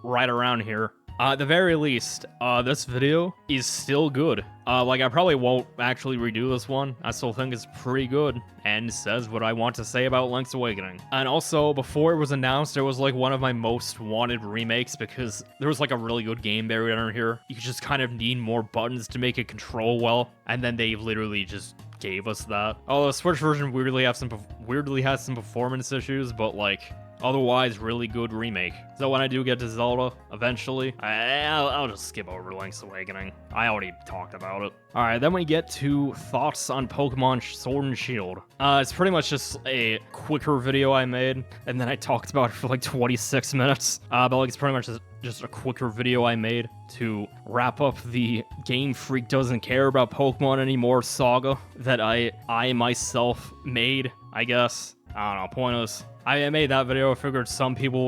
right around here. At the very least, this video is still good. Like, I probably won't actually redo this one. I still think it's pretty good and says what I want to say about Link's Awakening. And also, before it was announced, it was, like, one of my most wanted remakes because there was, like, a really good game buried under here. You just kind of need more buttons to make it control well, and then they literally just gave us that. Oh, the Switch version weirdly has some performance issues, but, like, otherwise really good remake. So when I do get to Zelda eventually, I'll just skip over Link's Awakening. I already talked about it. Alright, then we get to thoughts on Pokemon Sword and Shield. It's pretty much just a quicker video I made, and then I talked about it for like 26 minutes. But like, it's pretty much just a quicker video I made to wrap up the Game Freak doesn't care about Pokemon anymore saga that I myself made, I guess. I don't know, pointless. I made that video. I figured some people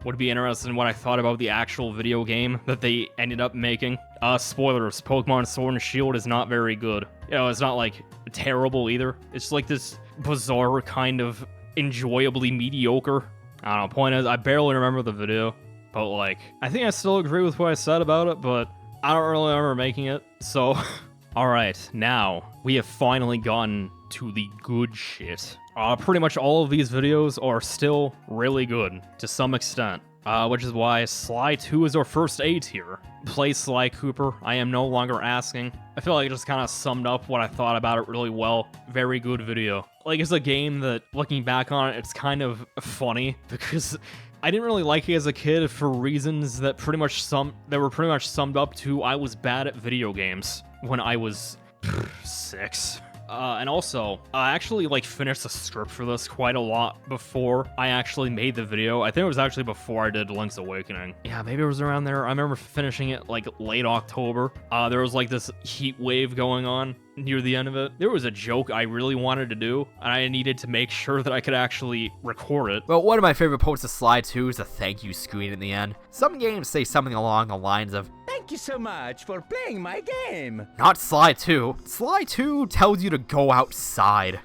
would be interested in what I thought about the actual video game that they ended up making. Spoilers, Pokemon Sword and Shield is not very good. You know, it's not like terrible either. It's like this bizarre kind of enjoyably mediocre. I don't know, point is, I barely remember the video, but like, I think I still agree with what I said about it, but I don't really remember making it, so. Alright, now, we have finally gotten to the good shit. Pretty much all of these videos are still really good, to some extent. which is why Sly 2 is our first A tier. Play Sly Cooper, I am no longer asking. I feel like it just kind of summed up what I thought about it really well. Very good video. Like, it's a game that, looking back on it, it's kind of funny because I didn't really like it as a kid for reasons that were pretty much summed up to I was bad at video games when I was 6. And also, I actually finished the script for this quite a lot before I actually made the video. I think it was actually before I did Link's Awakening. Yeah, maybe it was around there. I remember finishing it late October. There was this heat wave going on near the end of it. There was a joke I really wanted to do, and I needed to make sure that I could actually record it. But one of my favorite parts of Sly 2 is the thank you screen in the end. Some games say something along the lines of, Thank you so much for playing my game. not Sly 2. Sly 2 tells you to go outside.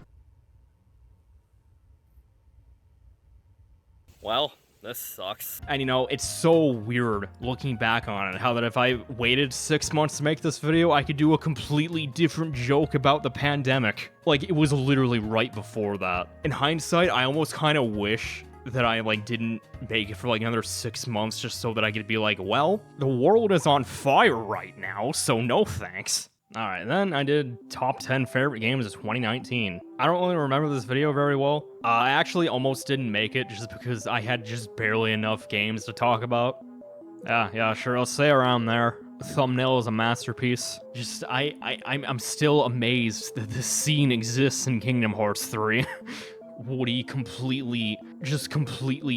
Well, this sucks. And it's so weird looking back on it, how that if I waited 6 months to make this video, I could do a completely different joke about the pandemic. It was literally right before that. In hindsight, I almost kind of wish that I didn't make it for another 6 months just so that I could be well, the world is on fire right now, so no thanks. Alright, then I did top 10 favorite games of 2019. I don't really remember this video very well. I actually almost didn't make it just because I had just barely enough games to talk about. Yeah, sure, I'll say around there. The thumbnail is a masterpiece. Just, I'm still amazed that this scene exists in Kingdom Hearts 3. Woody completely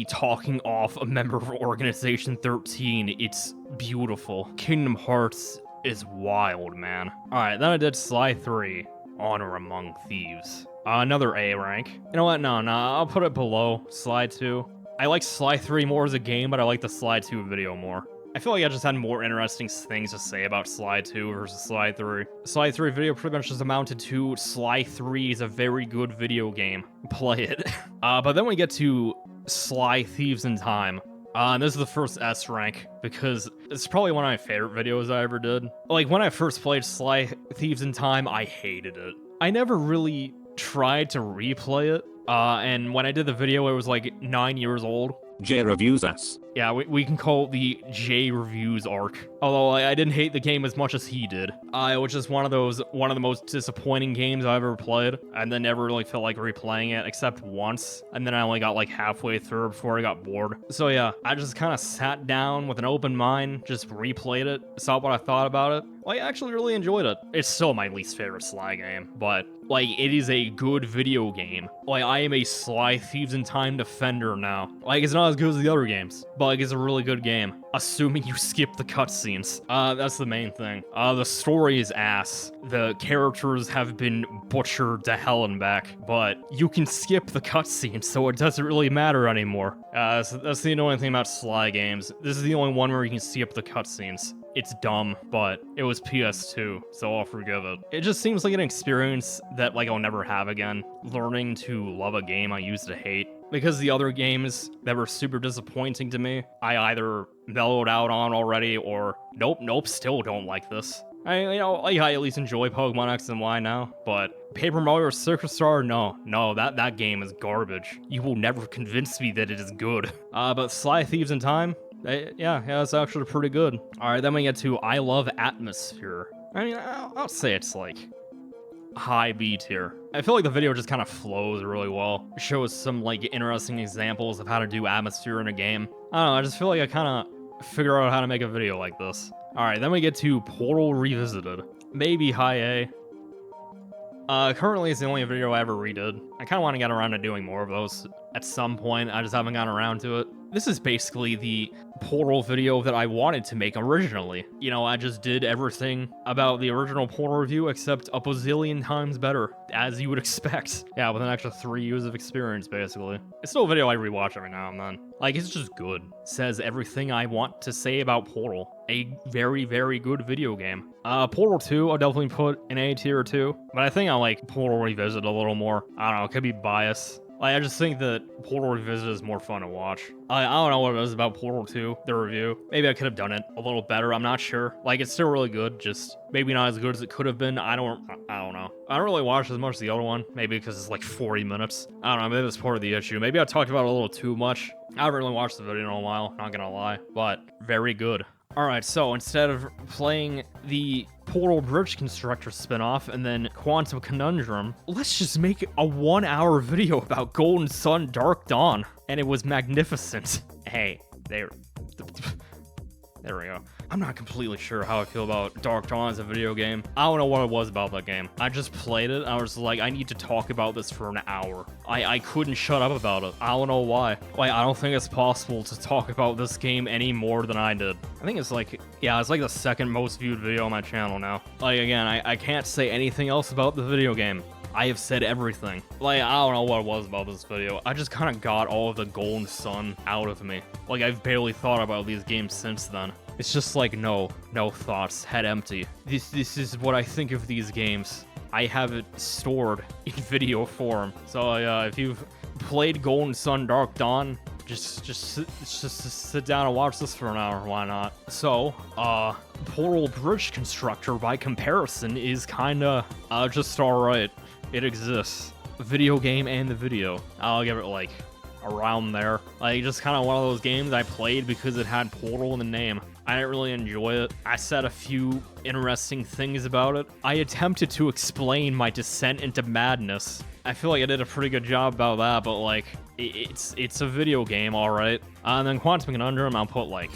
talking off a member of Organization 13. It's beautiful. Kingdom Hearts is wild, man. Alright, then I did Sly 3, Honor Among Thieves. Another A rank. You know what? No, I'll put it below Sly 2. I like Sly 3 more as a game, but I like the Sly 2 video more. I feel like I just had more interesting things to say about Sly 2 versus Sly 3. Sly 3 video pretty much just amounted to Sly 3 is a very good video game. Play it. But then we get to Sly Thieves in Time. And this is the first S rank, because it's probably one of my favorite videos I ever did. When I first played Sly Thieves in Time, I hated it. I never really tried to replay it. And when I did the video, it was 9 years old. J reviews us. Yeah, we can call it the J Reviews arc. Although I didn't hate the game as much as he did. It was just one of the most disappointing games I've ever played, and then never really felt like replaying it except once, and then I only got halfway through before I got bored. So yeah, I just kind of sat down with an open mind, just replayed it, saw what I thought about it. I actually really enjoyed it. It's still my least favorite Sly game, but it is a good video game. I am a Sly Thieves in Time defender now. It's not as good as the other games, but it's a really good game. Assuming you skip the cutscenes. That's the main thing. The story is ass. The characters have been butchered to hell and back, but you can skip the cutscenes, so it doesn't really matter anymore. So that's the annoying thing about Sly games. This is the only one where you can skip the cutscenes. It's dumb, but it was PS2, so I'll forgive it. It just seems like an experience that I'll never have again. Learning to love a game I used to hate. Because the other games that were super disappointing to me, I either mellowed out on already or nope, still don't like this. I at least enjoy Pokemon X and Y now, but Paper Mario Circuit Star, no, that game is garbage. You will never convince me that it is good. But Sly Thieves in Time, yeah, it's actually pretty good. Alright, then we get to I Love Atmosphere. I'll say it's high B tier. I feel like the video just kind of flows really well. It shows some interesting examples of how to do atmosphere in a game. I don't know, I just feel like I kind of figure out how to make a video like this. Alright, then we get to Portal Revisited. Maybe high A. Currently it's the only video I ever redid. I kind of want to get around to doing more of those at some point. I just haven't gotten around to it. This is basically the Portal video that I wanted to make originally. I just did everything about the original Portal review except a bazillion times better, as you would expect. Yeah, with an extra 3 years of experience, basically. It's still a video I rewatch every now and then. It's just good. Says everything I want to say about Portal. A very, very good video game. Portal 2, I'll definitely put in A tier too, but I think I like Portal Revisited a little more. I don't know, it could be bias. Like, I just think that Portal Revisited is more fun to watch. I don't know what it is about Portal 2, the review. Maybe I could have done it a little better, I'm not sure. Like, it's still really good, just maybe not as good as it could have been. I don't know. I don't really watch as much as the other one, maybe because it's like 40 minutes. I don't know, maybe that's part of the issue. Maybe I talked about it a little too much. I haven't really watched the video in a while, not gonna lie, but very good. Alright, so instead of playing the Portal Bridge Constructor spinoff and then Quantum Conundrum, let's just make a 1-hour video about Golden Sun Dark Dawn. And it was magnificent. Hey, there we go. I'm not completely sure how I feel about Dark Dawn as a video game. I don't know what it was about that game. I just played it. I was like, I need to talk about this for an hour. I couldn't shut up about it. I don't know why. Like, I don't think it's possible to talk about this game any more than I did. I think it's like, yeah, it's like the second most viewed video on my channel now. Like, again, I can't say anything else about the video game. I have said everything. Like, I don't know what it was about this video. I just kind of got all of the Golden Sun out of me. Like, I've barely thought about these games since then. It's just like, no thoughts, head empty. This is what I think of these games. I have it stored in video form. So if you've played Golden Sun Dark Dawn, just sit down and watch this for an hour, why not? So, Portal Bridge Constructor, by comparison, is kinda just alright. It exists. Video game and the video. I'll give it like around there. Like, just kind of one of those games I played because it had Portal in the name. I didn't really enjoy it. I said a few interesting things about it. I attempted to explain my descent into madness. I feel like I did a pretty good job about that, but like, it's a video game, alright. And then Quantum Conundrum, I'll put like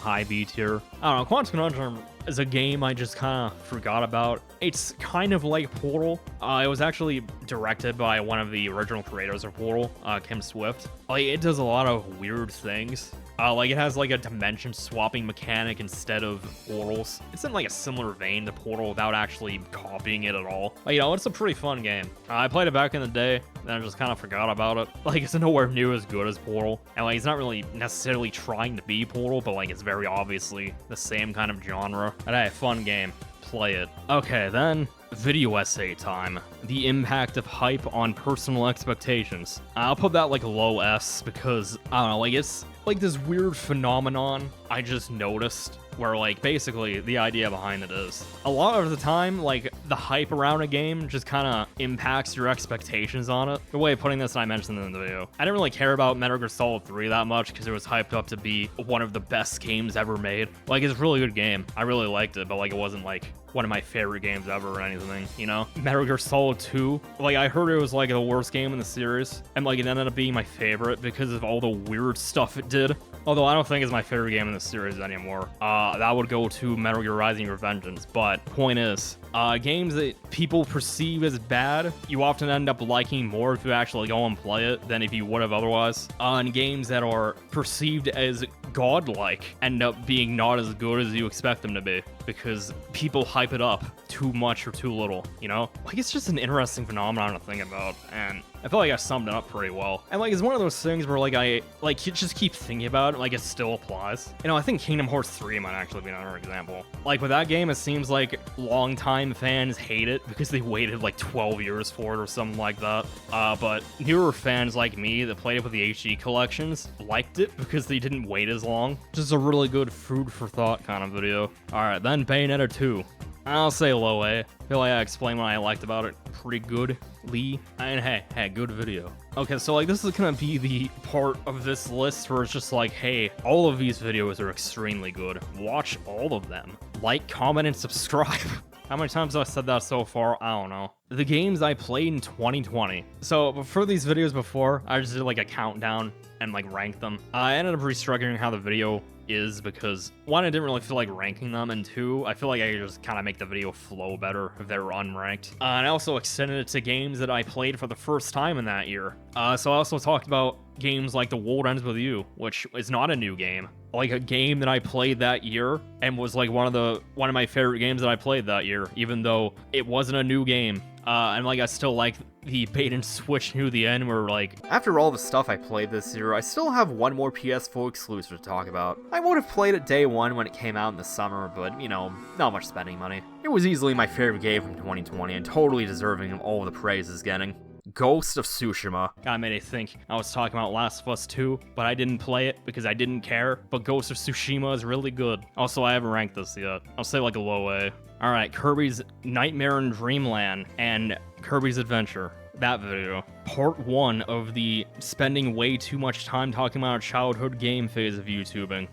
high B tier. I don't know, Quantum Conundrum is a game I just kind of forgot about. It's kind of like Portal. It was actually directed by one of the original creators of Portal, Kim Swift. Like, it does a lot of weird things. Like, it has like a dimension swapping mechanic instead of portals. It's in like a similar vein to Portal without actually copying it at all. Like, you know, it's a pretty fun game. I played it back in the day, then I just kind of forgot about it. Like, it's nowhere near as good as Portal. And like, it's not really necessarily trying to be Portal, but like, it's very obviously the same kind of genre. And hey, fun game. Play it. Okay, then video essay time. The impact of hype on personal expectations. I'll put that like low S because, I don't know, like, it's like this weird phenomenon I just noticed where, like, basically the idea behind it is a lot of the time, like, the hype around a game just kind of impacts your expectations on it. The way of putting this, and I mentioned it in the video, I didn't really care about Metal Gear Solid 3 that much because it was hyped up to be one of the best games ever made. Like, it's a really good game. I really liked it, but like, it wasn't like one of my favorite games ever or anything, you know? Metal Gear Solid 2, like, I heard it was like the worst game in the series, and like, it ended up being my favorite because of all the weird stuff it did. Although I don't think it's my favorite game in the series anymore. That would go to Metal Gear Rising: Revengeance. But point is, games that people perceive as bad, you often end up liking more if you actually go and play it than if you would have otherwise. And games that are perceived as godlike end up being not as good as you expect them to be because people hype it up too much or too little, you know? Like, it's just an interesting phenomenon to think about, and I feel like I summed it up pretty well. And like, it's one of those things where like, I like just keep thinking about it, like it still applies. You know, I think Kingdom Hearts 3 might actually be another example. Like, with that game, it seems like longtime fans hate it because they waited like 12 years for it or something like that. But newer fans like me that played it with the HD collections liked it because they didn't wait as long. Just a really good food for thought kind of video. Alright, then Bayonetta 2. I'll say low A. I feel like I explained what I liked about it pretty goodly. And hey, good video. Okay, so like, this is gonna be the part of this list where it's just like, hey, all of these videos are extremely good. Watch all of them. Like, comment, and subscribe. How many times have I said that so far? I don't know. The games I played in 2020. So for these videos before, I just did like a countdown and like ranked them. I ended up restructuring how the video is because, one, I didn't really feel like ranking them, and two, I feel like I could just kind of make the video flow better if they were unranked. And I also extended it to games that I played for the first time in that year. So I also talked about games like The World Ends With You, which is not a new game. Like, a game that I played that year and was like one of my favorite games that I played that year, even though it wasn't a new game. And like, I still like the bait and switch near the end where, like, after all the stuff I played this year, I still have one more PS4 exclusive to talk about. I would have played it day one when it came out in the summer, but, you know, not much spending money. It was easily my favorite game from 2020 and totally deserving of all the praise it's getting. Ghost of Tsushima. God made me think I was talking about Last of Us 2, but I didn't play it because I didn't care. But Ghost of Tsushima is really good. Also, I haven't ranked this yet. I'll say like a low A. Alright, Kirby's Nightmare in Dreamland and Kirby's Adventure. That video. Part 1 of the spending way too much time talking about a childhood game phase of YouTubing.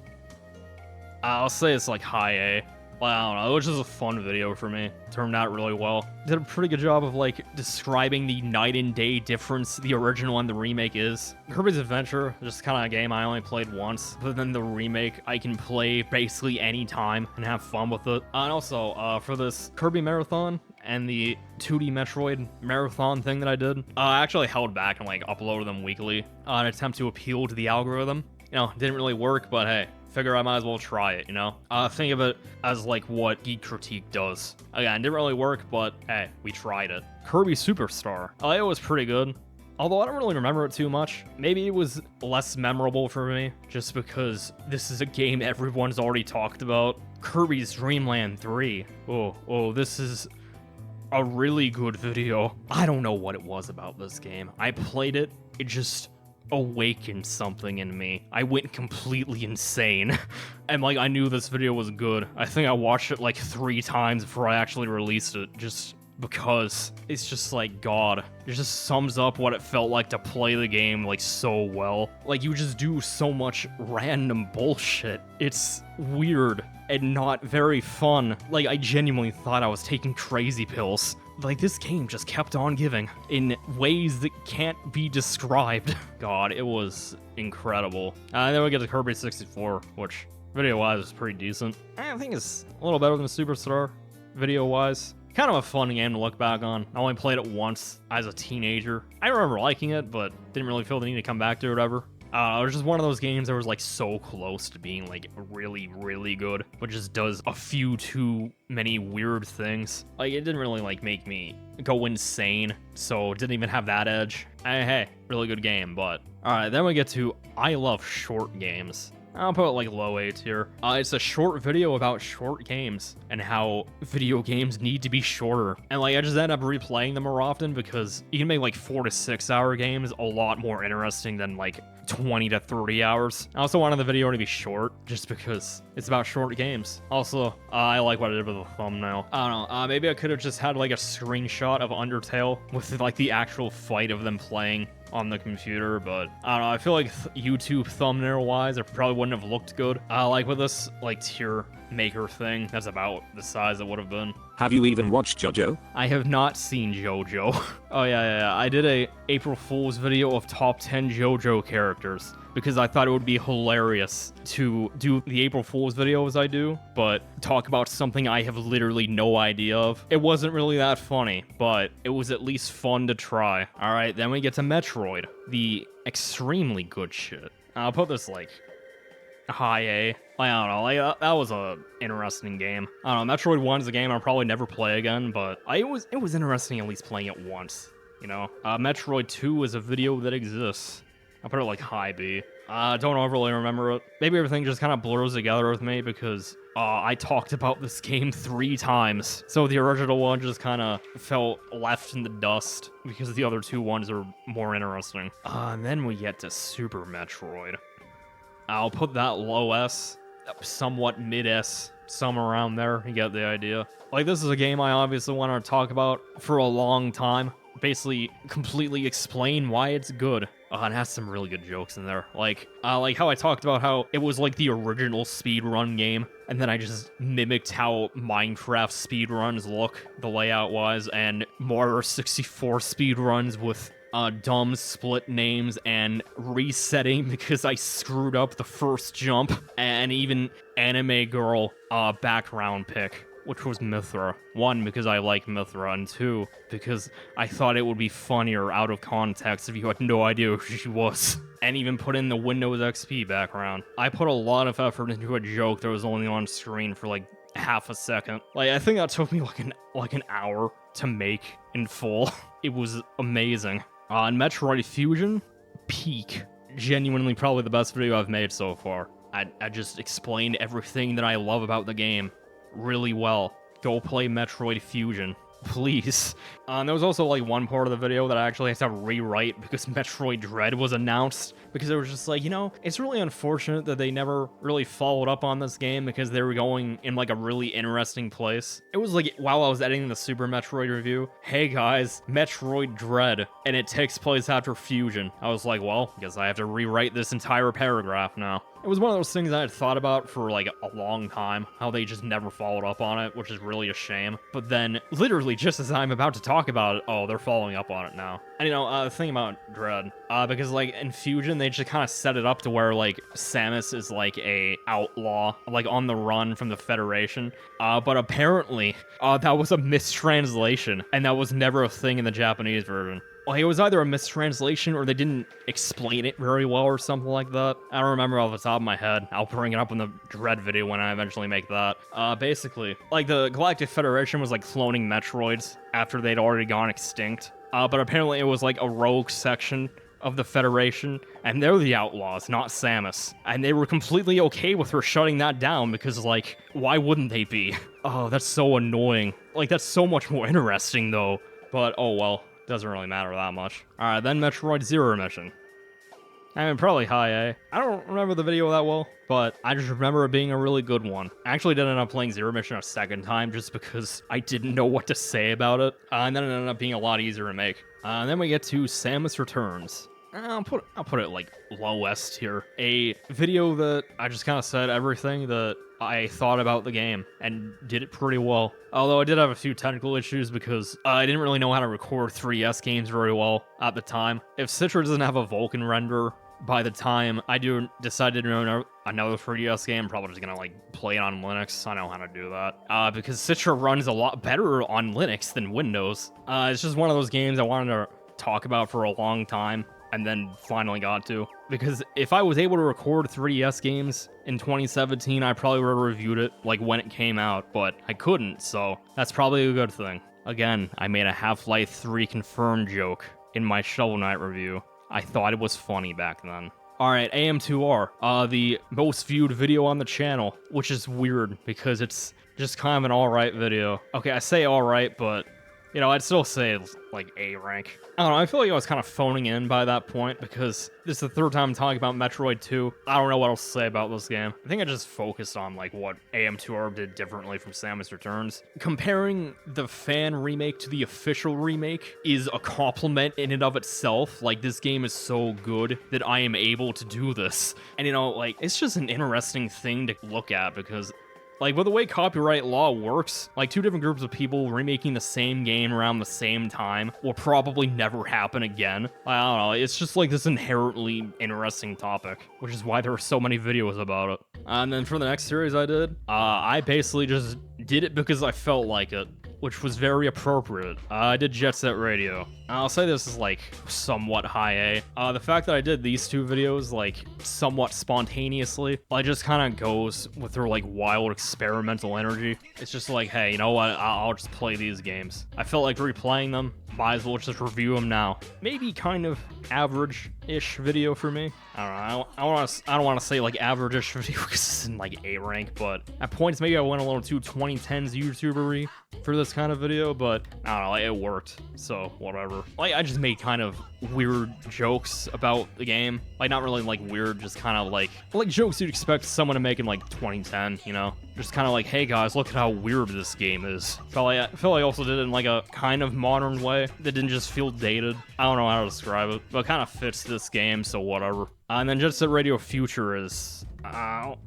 I'll say it's like high A. Well, I don't know, it was just a fun video for me. Turned out really well. Did a pretty good job of, like, describing the night and day difference the original and the remake is. Kirby's Adventure, just kind of a game I only played once, but then the remake, I can play basically any time and have fun with it. And also, for this Kirby Marathon and the 2D Metroid Marathon thing that I did, I actually held back and, like, uploaded them weekly in an attempt to appeal to the algorithm. You know, didn't really work, but hey. Figure I might as well try it, you know? Think of it as like what Geek Critique does. Again, didn't really work, but hey, we tried it. Kirby Superstar. It was pretty good. Although I don't really remember it too much. Maybe it was less memorable for me, just because this is a game everyone's already talked about. Kirby's Dream Land 3. Oh, this is a really good video. I don't know what it was about this game. I played it, it just awakened something in me. I went completely insane. And like, I knew this video was good. I think I watched it like 3 times before I actually released it, just because it's just like, God, it just sums up what it felt like to play the game like so well. Like, you just do so much random bullshit. It's weird and not very fun. Like, I genuinely thought I was taking crazy pills. Like, this game just kept on giving in ways that can't be described. God, it was incredible. Then we get to Kirby 64, which video-wise is pretty decent. I think it's a little better than Superstar, video-wise. Kind of a fun game to look back on. I only played it once as a teenager. I remember liking it, but didn't really feel the need to come back to it ever. It was just one of those games that was like so close to being like really, really good, but just does a few too many weird things. Like, it didn't really like make me go insane, so it didn't even have that edge. Hey, really good game, but... Alright, then we get to I love short games. I'll put it like low A tier. It's a short video about short games and how video games need to be shorter. And like, I just end up replaying them more often because you can make like 4 to 6 hour games a lot more interesting than like 20 to 30 hours. I also wanted the video to be short just because it's about short games. Also, I like what I did with the thumbnail. I don't know, maybe I could have just had like a screenshot of Undertale with like the actual fight of them playing on the computer, but I don't know, I feel like YouTube thumbnail wise it probably wouldn't have looked good. Like with this like tier maker thing, that's about the size it would have been. Have you even watched JoJo? I have not seen JoJo. Oh yeah, I did a April Fool's video of top 10 JoJo characters because I thought it would be hilarious to do the April Fool's video as I do, but talk about something I have literally no idea of. It wasn't really that funny, but it was at least fun to try. Alright, then we get to Metroid, the extremely good shit. I'll put this like high A. I don't know, like, that was a interesting game. I don't know, Metroid 1 is a game I'll probably never play again, but it was interesting at least playing it once, you know? Metroid 2 is a video that exists. I'll put it like high B. Don't overly remember it. Maybe everything just kind of blurs together with me because I talked about this game 3 times. So the original one just kind of felt left in the dust because the other 2 ones are more interesting. And then we get to Super Metroid. I'll put that low S, somewhat mid S, somewhere around there. You get the idea. Like, this is a game I obviously want to talk about for a long time. Basically, completely explain why it's good. And it has some really good jokes in there. Like how I talked about how it was like the original speedrun game, and then I just mimicked how Minecraft speedruns look, the layout-wise, and Mario 64 speedruns with dumb split names and resetting because I screwed up the first jump, and even anime girl background pick, which was Mithra. 1, because I like Mithra, and 2, because I thought it would be funnier out of context if you had no idea who she was. And even put in the Windows XP background. I put a lot of effort into a joke that was only on screen for like half a second. Like, I think that took me like an hour to make in full. It was amazing. And Metroid Fusion, peak. Genuinely probably the best video I've made so far. I just explained everything that I love about the game really well. Go play Metroid Fusion. please. There was also like one part of the video that I actually had to rewrite because Metroid Dread was announced, because it was just like, it's really unfortunate that they never really followed up on this game because they were going in like a really interesting place. It was like while I was editing the Super Metroid review, hey guys, Metroid Dread, and it takes place after Fusion. I was like, well, I guess I have to rewrite this entire paragraph now. It was one of those things I had thought about for like a long time, how they just never followed up on it, which is really a shame. But then, literally just as I'm about to talk about it, oh, they're following up on it now. And the thing about Dread, because like in Fusion, they just kind of set it up to where like Samus is like a outlaw, like on the run from the Federation. But apparently, that was a mistranslation, and that was never a thing in the Japanese version. Like, it was either a mistranslation or they didn't explain it very well or something like that. I don't remember off the top of my head. I'll bring it up in the Dread video when I eventually make that. Basically, like, the Galactic Federation was, like, cloning Metroids after they'd already gone extinct. But apparently it was, like, a rogue section of the Federation, and they're the outlaws, not Samus. And they were completely okay with her shutting that down because, like, why wouldn't they be? Oh, that's so annoying. Like, that's so much more interesting, though. But, oh well. Doesn't really matter that much. Alright, then Metroid Zero Mission. I mean, probably high A. I don't remember the video that well, but I just remember it being a really good one. I actually did end up playing Zero Mission a second time just because I didn't know what to say about it, and then it ended up being a lot easier to make. And then we get to Samus Returns. I'll put it like lowest here. A video that I just kind of said everything that I thought about the game and did it pretty well. Although I did have a few technical issues because I didn't really know how to record 3DS games very well at the time. If Citra doesn't have a Vulkan render by the time I decided to know another 3DS game, I'm probably just gonna like play it on Linux. I know how to do that. Because Citra runs a lot better on Linux than Windows. It's just one of those games I wanted to talk about for a long time, and then finally got to. Because if I was able to record 3DS games in 2017, I probably would have reviewed it like when it came out, but I couldn't, so that's probably a good thing. Again, I made a Half-Life 3 confirmed joke in my Shovel Knight review. I thought it was funny back then. Alright, AM2R, the most viewed video on the channel, which is weird because it's just kind of an alright video. Okay, I say alright, but I'd still say it's like A rank. I don't know, I feel like I was kind of phoning in by that point because this is the third time I'm talking about Metroid 2. I don't know what else to say about this game. I think I just focused on like what AM2R did differently from Samus Returns. Comparing the fan remake to the official remake is a compliment in and of itself. Like, this game is so good that I am able to do this. And like, it's just an interesting thing to look at because like, with the way copyright law works, like, two different groups of people remaking the same game around the same time will probably never happen again. I don't know, it's just like this inherently interesting topic, which is why there are so many videos about it. And then for the next series I did, I basically just did it because I felt like it, which was very appropriate. I did Jet Set Radio. I'll say this is like somewhat high A. The fact that I did these two videos like somewhat spontaneously, like just kind of goes with their like wild experimental energy. It's just like, hey, you know what? I'll just play these games. I felt like replaying them. Might as well just review them now. Maybe kind of average-ish video for me. I don't know. I don't want to say like average-ish video because it's in like A rank, but at points maybe I went a little too 2010s YouTuber-y for this kind of video, but I don't know, like, it worked, so whatever. Like, I just made kind of weird jokes about the game. Like, not really like weird, just kind of like jokes you'd expect someone to make in like 2010, Just kind of like, hey guys, look at how weird this game is. Felt like I also did it in like a kind of modern way that didn't just feel dated. I don't know how to describe it, but it kind of fits this game, so whatever. And then Jet Set Radio Future is, I'll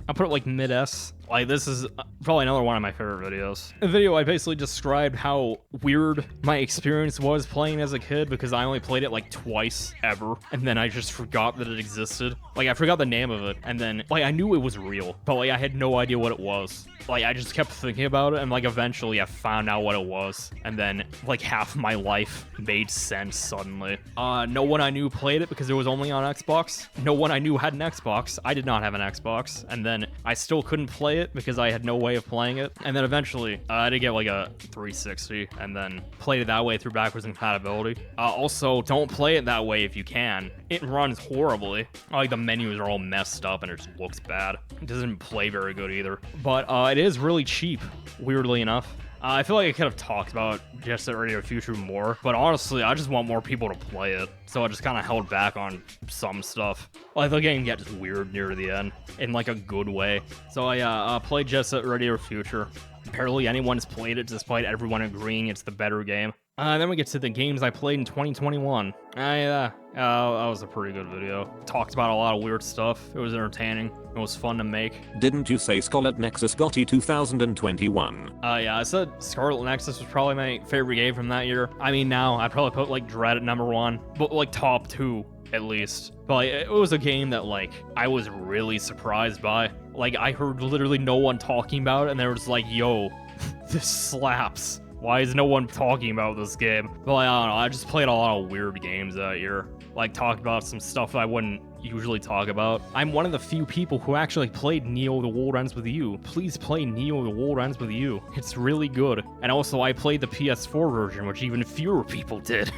put it like mid-S. Like, this is probably another one of my favorite videos. In the video, I basically described how weird my experience was playing as a kid because I only played it like twice ever, and then I just forgot that it existed. Like, I forgot the name of it, and then, like, I knew it was real, but like, I had no idea what it was. Like, I just kept thinking about it, and like, eventually I found out what it was, and then like half my life made sense suddenly. No one I knew played it because it was only on Xbox. No one I knew had an Xbox. I did not have an Xbox, and then I still couldn't play it because I had no way of playing it. And then eventually, I did get like a 360 and then played it that way through backwards compatibility. Also, don't play it that way if you can. It runs horribly. Like, the menus are all messed up and it just looks bad. It doesn't play very good either. But it is really cheap, weirdly enough. I feel like I could have talked about Jet Set Radio Future more, but honestly, I just want more people to play it, so I just kind of held back on some stuff. Like, the game gets weird near the end, in like a good way. So I played Jet Set Radio Future. Barely anyone's played it, despite everyone agreeing it's the better game. Then we get to the games I played in 2021. That was a pretty good video. Talked about a lot of weird stuff. It was entertaining. It was fun to make. Didn't you say Scarlet Nexus Gotti 2021? Yeah, I said Scarlet Nexus was probably my favorite game from that year. I mean, now I'd probably put like Dread at number 1, but like top 2 at least. But like, it was a game that like I was really surprised by. Like, I heard literally no one talking about it, and they were just like, yo, this slaps. Why is no one talking about this game? But like, I don't know, I just played a lot of weird games that year. Like, talked about some stuff I wouldn't usually talk about. I'm one of the few people who actually played Neo The World Ends With You. Please play Neo The World Ends With You. It's really good. And also, I played the PS4 version, which even fewer people did.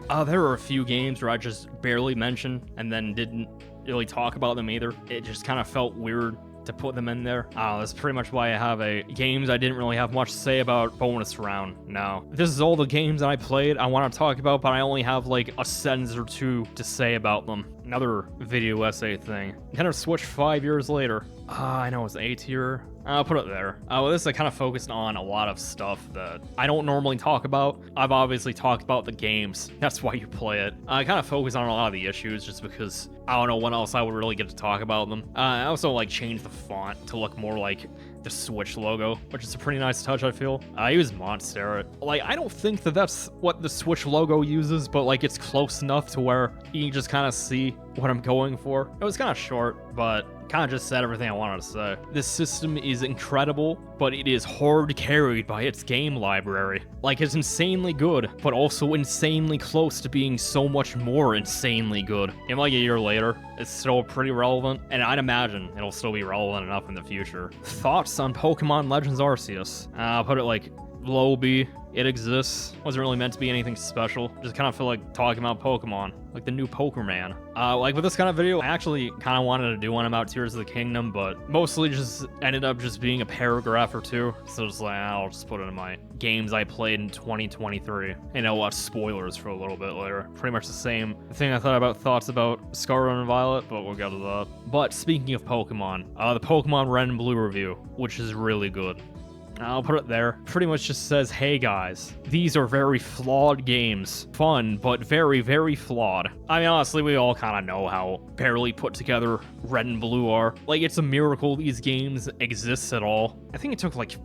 There are a few games where I just barely mentioned and then didn't really talk about them either. It just kind of felt weird to put them in there. That's pretty much why I have a games I didn't really have much to say about bonus round now. This is all the games that I played I want to talk about, but I only have like a sentence or two to say about them. Another video essay thing. Kind of switched 5 years later. I know it's A tier. I'll put it there. Well, this I kind of focused on a lot of stuff that I don't normally talk about. I've obviously talked about the games. That's why you play it. I kind of focused on a lot of the issues just because I don't know when else I would really get to talk about them. I also like changed the font to look more like the Switch logo, which is a pretty nice touch, I feel. I use Monstera. Like, I don't think that that's what the Switch logo uses, but like it's close enough to where you can just kind of see what I'm going for. It was kind of short, but kind of just said everything I wanted to say. This system is incredible, but it is hard carried by its game library. Like, it's insanely good, but also insanely close to being so much more insanely good. And like a year later, it's still pretty relevant, and I'd imagine it'll still be relevant enough in the future. Thoughts on Pokemon Legends Arceus? I'll put it like low B. It exists. Wasn't really meant to be anything special. Just kind of feel like talking about Pokemon, like the new Pokeman. Like with this kind of video, I actually kind of wanted to do one about Tears of the Kingdom, but mostly just ended up just being a paragraph or two. So it's like, I'll just put it in my games I played in 2023. And I'll watch spoilers for a little bit later. Pretty much the same thing I thought about thoughts about Scarlet and Violet, but we'll get to that. But speaking of Pokemon, the Pokemon Red and Blue review, which is really good. I'll put it there. Pretty much just says, hey guys, these are very flawed games. Fun, but very, very flawed. I mean, honestly, we all kind of know how barely put together Red and Blue are. Like, it's a miracle these games exist at all. I think it took like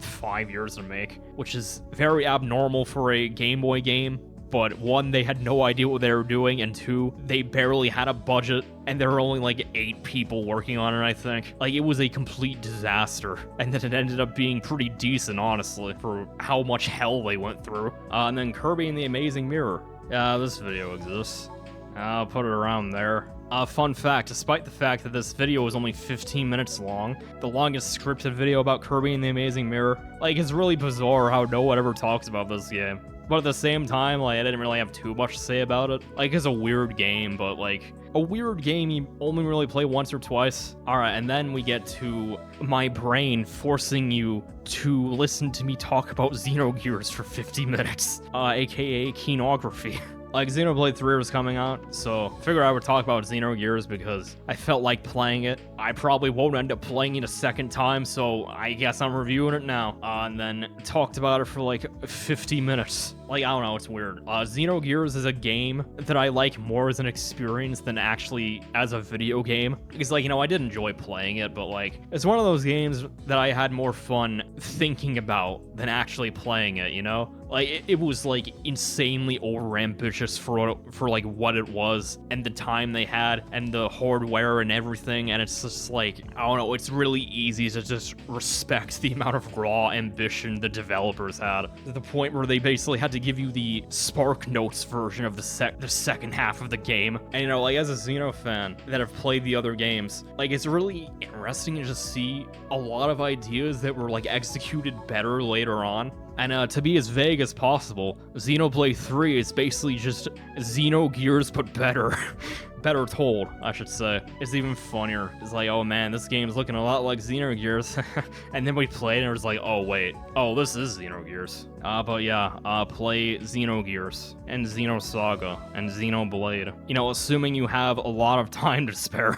5 years to make, which is very abnormal for a Game Boy game. But 1, they had no idea what they were doing, and 2, they barely had a budget, and there were only like 8 people working on it, I think. Like, it was a complete disaster, and then it ended up being pretty decent, honestly, for how much hell they went through. And then Kirby and the Amazing Mirror. This video exists. I'll put it around there. Fun fact, despite the fact that this video was only 15 minutes long, the longest scripted video about Kirby and the Amazing Mirror, like, it's really bizarre how no one ever talks about this game. But at the same time, like, I didn't really have too much to say about it. Like, it's a weird game, but like, a weird game you only really play once or twice. Alright, and then we get to my brain forcing you to listen to me talk about Xenogears for 50 minutes, aka Keenography. Like, Xenoblade 3 was coming out, so figured I would talk about Xenogears because I felt like playing it. I probably won't end up playing it a second time, so I guess I'm reviewing it now. And then talked about it for like 50 minutes. Like, I don't know, it's weird. Xenogears is a game that I like more as an experience than actually as a video game. Because, like, you know, I did enjoy playing it, but like, it's one of those games that I had more fun thinking about than actually playing it, you know? Like, it was like insanely overambitious for like what it was and the time they had and the hardware and everything, and it's just like, I don't know, it's really easy to just respect the amount of raw ambition the developers had, to the point where they basically had to give you the Spark Notes version of the second half of the game. And you know, like, as a Xeno fan that have played the other games, like, it's really interesting to just see a lot of ideas that were like executed better later on. And to be as vague as possible, Xenoblade 3 is basically just Xenogears but better. better told, I should say. It's even funnier. It's like, oh man, this game's looking a lot like Xenogears. And then we played and it was like, oh wait, oh this is Xenogears. But yeah, play Xenogears and Xenosaga and Xenoblade. You know, assuming you have a lot of time to spare.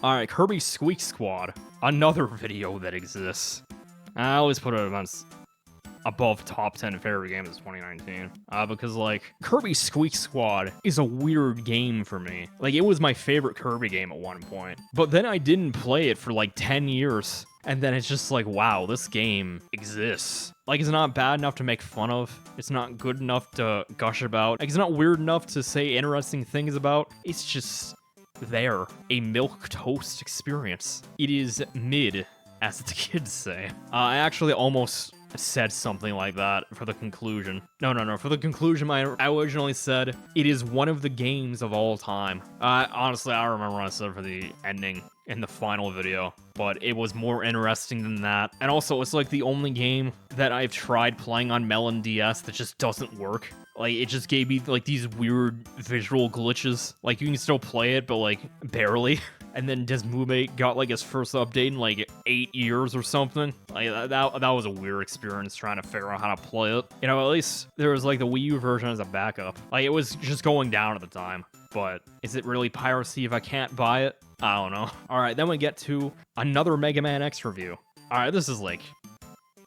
Alright, Kirby Squeak Squad. Another video that exists. I always put it against above top 10 favorite games of 2019. Because, like, Kirby Squeak Squad is a weird game for me. Like, it was my favorite Kirby game at one point. But then I didn't play it for, like, 10 years. And then it's just like, wow, this game exists. Like, it's not bad enough to make fun of. It's not good enough to gush about. Like, it's not weird enough to say interesting things about. It's just there. A milquetoast experience. It is mid, as the kids say. I actually almost said something like that for the conclusion. No. For the conclusion, I originally said it is one of the games of all time. Honestly, I don't remember what I said for the ending in the final video, but it was more interesting than that. And also, it's like the only game that I've tried playing on Melon DS that just doesn't work. Like, it just gave me, like, these weird visual glitches. Like, you can still play it, but, like, barely. And then Desmume got, like, his first update in, like, 8 years or something. Like, that was a weird experience trying to figure out how to play it. You know, at least there was, like, the Wii U version as a backup. Like, it was just going down at the time. But is it really piracy if I can't buy it? I don't know. Alright, then we get to another Mega Man X review. Alright, this is, like,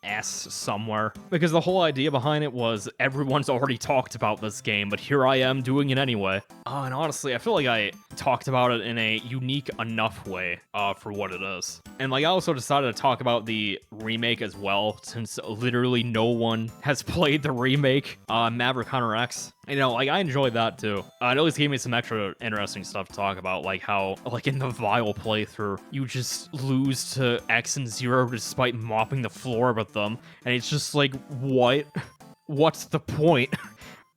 S somewhere, because the whole idea behind it was everyone's already talked about this game, but here I am doing it anyway. And honestly, I feel like I talked about it in a unique enough way for what it is. And like, I also decided to talk about the remake as well, since literally no one has played the remake, Maverick Hunter X. You know, like, I enjoyed that too. It at least gave me some extra interesting stuff to talk about, like how, like, in the Vile playthrough, you just lose to X and Zero despite mopping the floor with them, and it's just like, what? What's the point?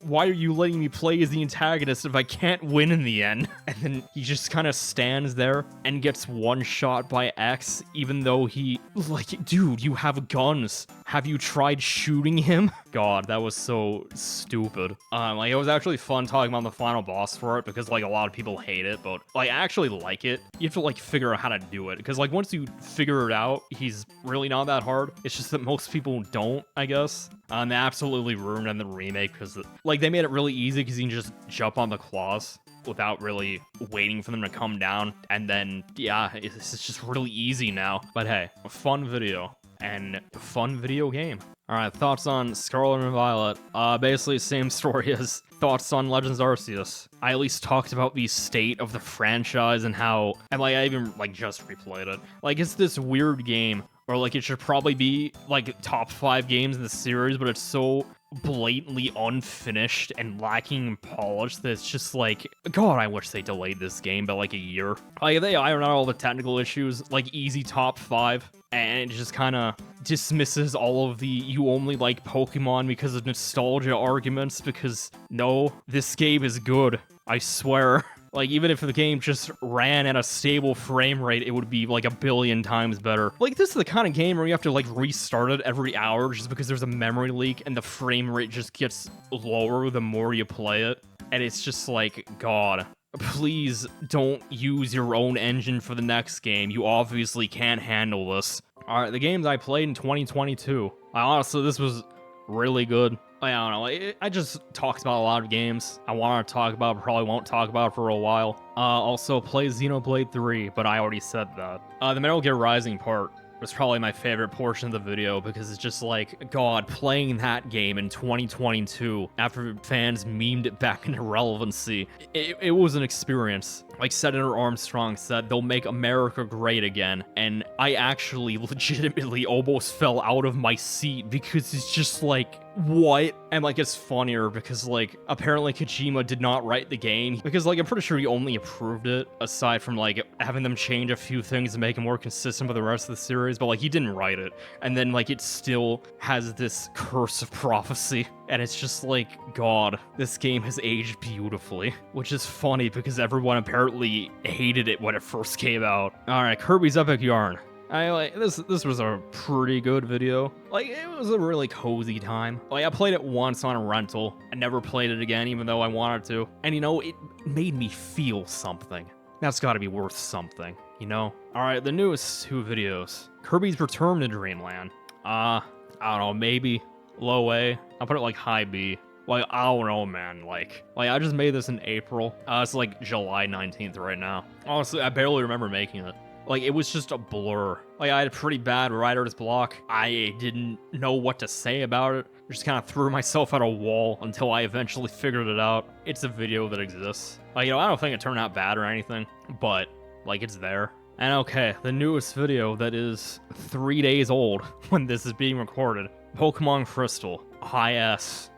Why are you letting me play as the antagonist if I can't win in the end? And then he just kind of stands there and gets one shot by X, even though he, like, dude, you have guns. Have you tried shooting him? God, that was so stupid. Like, it was actually fun talking about the final boss for it, because, like, a lot of people hate it, but, like, I actually like it. You have to, like, figure out how to do it, because, like, once you figure it out, he's really not that hard. It's just that most people don't, I guess. They absolutely ruined it in the remake, because, like, they made it really easy, because you can just jump on the claws without really waiting for them to come down, and then, yeah, it's just really easy now. But hey, a fun video. And a fun video game. Alright, thoughts on Scarlet and Violet. Basically same story as thoughts on Legends Arceus. I at least talked about the state of the franchise and how, and like, I even, like, just replayed it. Like, it's this weird game, or like, it should probably be, like, top 5 games in the series, but it's so blatantly unfinished and lacking in polish that it's just like, God, I wish they delayed this game by, like, a year. Like, they iron out all the technical issues, like, easy top 5. And it just kind of dismisses all of the you only like Pokemon because of nostalgia arguments, because no, this game is good, I swear. Like, even if the game just ran at a stable frame rate, it would be like a billion times better. Like, this is the kind of game where you have to, like, restart it every hour just because there's a memory leak and the frame rate just gets lower the more you play it. And it's just like, God, please don't use your own engine for the next game. You obviously can't handle this. Alright, the games I played in 2022. Honestly, this was really good. I don't know, I just talked about a lot of games I want to talk about, but probably won't talk about for a while. Also, play Xenoblade 3, but I already said that. The Metal Gear Rising part was probably my favorite portion of the video, because it's just like, God, playing that game in 2022 after fans memed it back into relevancy, it was an experience. Like Senator Armstrong said, they'll make America great again, and I actually legitimately almost fell out of my seat, because it's just like, what? And like, it's funnier because, like, apparently Kojima did not write the game, because, like, I'm pretty sure he only approved it, aside from, like, having them change a few things to make it more consistent with the rest of the series, but, like, he didn't write it. And then, like, it still has this curse of prophecy, and it's just like, God, this game has aged beautifully, which is funny because everyone apparently hated it when it first came out. Alright, Kirby's Epic Yarn. I like this was a pretty good video. Like, it was a really cozy time. Like, I played it once on a rental. I never played it again, even though I wanted to. And you know, it made me feel something. That's gotta be worth something, you know? Alright, the newest 2 videos. Kirby's Return to Dreamland. I don't know, maybe low A. I'll put it like high B. Like, I don't know, man. Like I just made this in April. It's like July 19th right now. Honestly, I barely remember making it. Like, it was just a blur. Like, I had a pretty bad writer's block. I didn't know what to say about it. I just kind of threw myself at a wall until I eventually figured it out. It's a video that exists. Like, you know, I don't think it turned out bad or anything, but, like, it's there. And okay, the newest video that is 3 days old when this is being recorded. Pokemon Crystal. High S.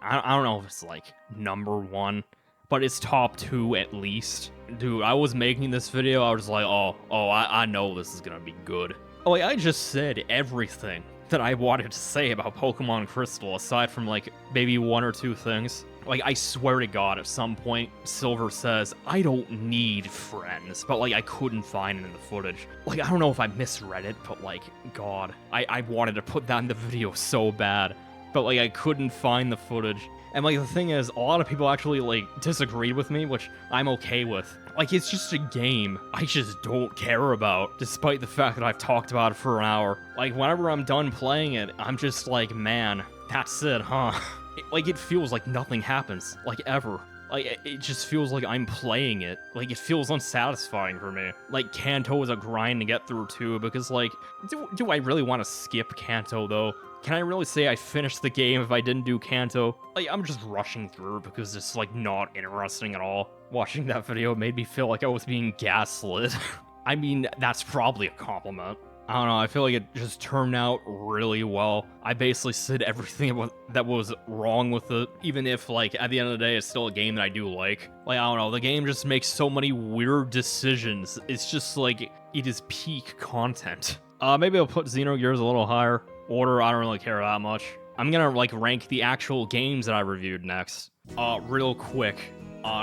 I don't know if it's, like, number 1. But it's top 2 at least. Dude, I was making this video, I was like, I know this is gonna be good. Like, I just said everything that I wanted to say about Pokemon Crystal, aside from, like, maybe 1 or 2 things. Like, I swear to God, at some point, Silver says, I don't need friends, but, like, I couldn't find it in the footage. Like, I don't know if I misread it, but, like, God, I wanted to put that in the video so bad, but, like, I couldn't find the footage. And, like, the thing is, a lot of people actually, like, disagreed with me, which I'm okay with. Like, it's just a game I just don't care about, despite the fact that I've talked about it for an hour. Like, whenever I'm done playing it, I'm just like, man, that's it, huh? It feels like nothing happens, like, ever. Like, it just feels like I'm playing it. Like, it feels unsatisfying for me. Like, Kanto is a grind to get through, too, because, like, do I really want to skip Kanto, though? Can I really say I finished the game if I didn't do Kanto? Like, I'm just rushing through because it's, like, not interesting at all. Watching that video made me feel like I was being gaslit. I mean, that's probably a compliment. I don't know, I feel like it just turned out really well. I basically said everything that was wrong with it, even if, like, at the end of the day, it's still a game that I do like. Like, I don't know, the game just makes so many weird decisions. It's just, like, it is peak content. Maybe I'll put Xenogears a little higher. Order, I don't really care that much. I'm gonna, like, rank the actual games that I reviewed next. Real quick.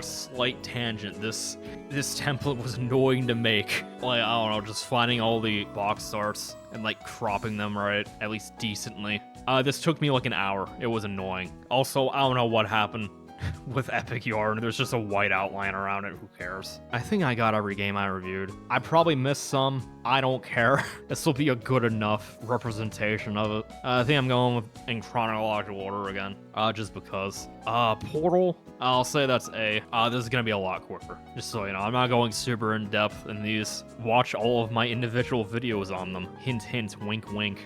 Slight tangent. This template was annoying to make. Like, I don't know, just finding all the box arts and, like, cropping them right, at least decently. This took me like an hour. It was annoying. Also, I don't know what happened with Epic Yarn. There's just a white outline around it. Who cares? I think I got every game I reviewed. I probably missed some. I don't care. This will be a good enough representation of it. I think I'm going in chronological order again, just because. Portal, I'll say that's A. This is gonna be a lot quicker, just so you know. I'm not going super in depth in these. Watch all of my individual videos on them. Hint, hint, wink, wink.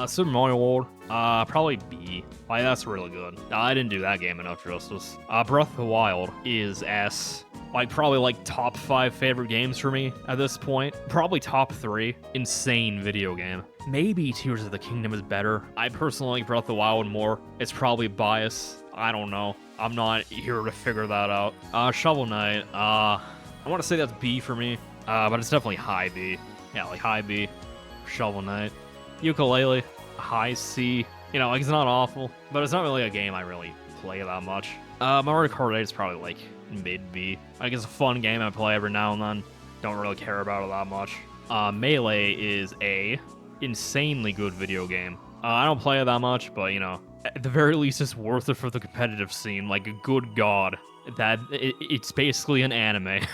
Super Mario World, probably B. Like, that's really good. I didn't do that game enough justice. Breath of the Wild is S. Like, probably, like, top 5 favorite games for me at this point. Probably top 3. Insane video game. Maybe Tears of the Kingdom is better. I personally like Breath of the Wild more. It's probably bias. I don't know. I'm not here to figure that out. Shovel Knight, I want to say that's B for me, but it's definitely high B. Yeah, like high B. Shovel Knight. Ukulele, high C. You know, like, it's not awful, but it's not really a game I really play that much. Mario Kart 8 is probably, like, mid B. Like, it's a fun game I play every now and then. Don't really care about it that much. Melee is A. Insanely good video game. I don't play it that much, but, you know, at the very least, it's worth it for the competitive scene. Like, good God. It's basically an anime.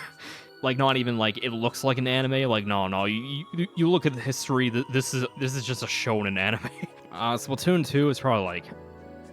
Like, not even, like, it looks like an anime. Like, no. You look at the history, this is just a shonen anime. Splatoon 2 is probably, like,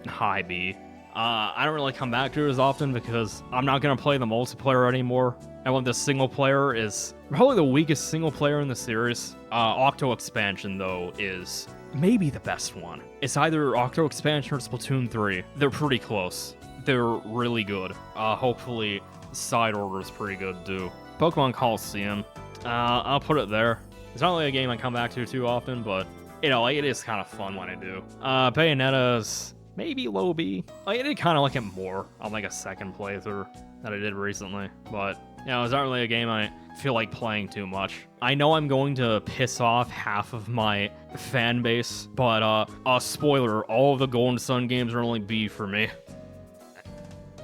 high B. I don't really come back to it as often because I'm not going to play the multiplayer anymore. And when the single player is probably the weakest single player in the series. Octo Expansion, though, is maybe the best one. It's either Octo Expansion or Splatoon 3. They're pretty close. They're really good. Hopefully, Side Order is pretty good, too. Pokemon Coliseum, I'll put it there. It's not really a game I come back to too often, but, you know, like, it is kind of fun when I do. Bayonetta's maybe low B. Like, I did kind of like it more on, like, a second playthrough that I did recently, but, you know, it's not really a game I feel like playing too much. I know I'm going to piss off half of my fan base, but, spoiler, all of the Golden Sun games are only B for me.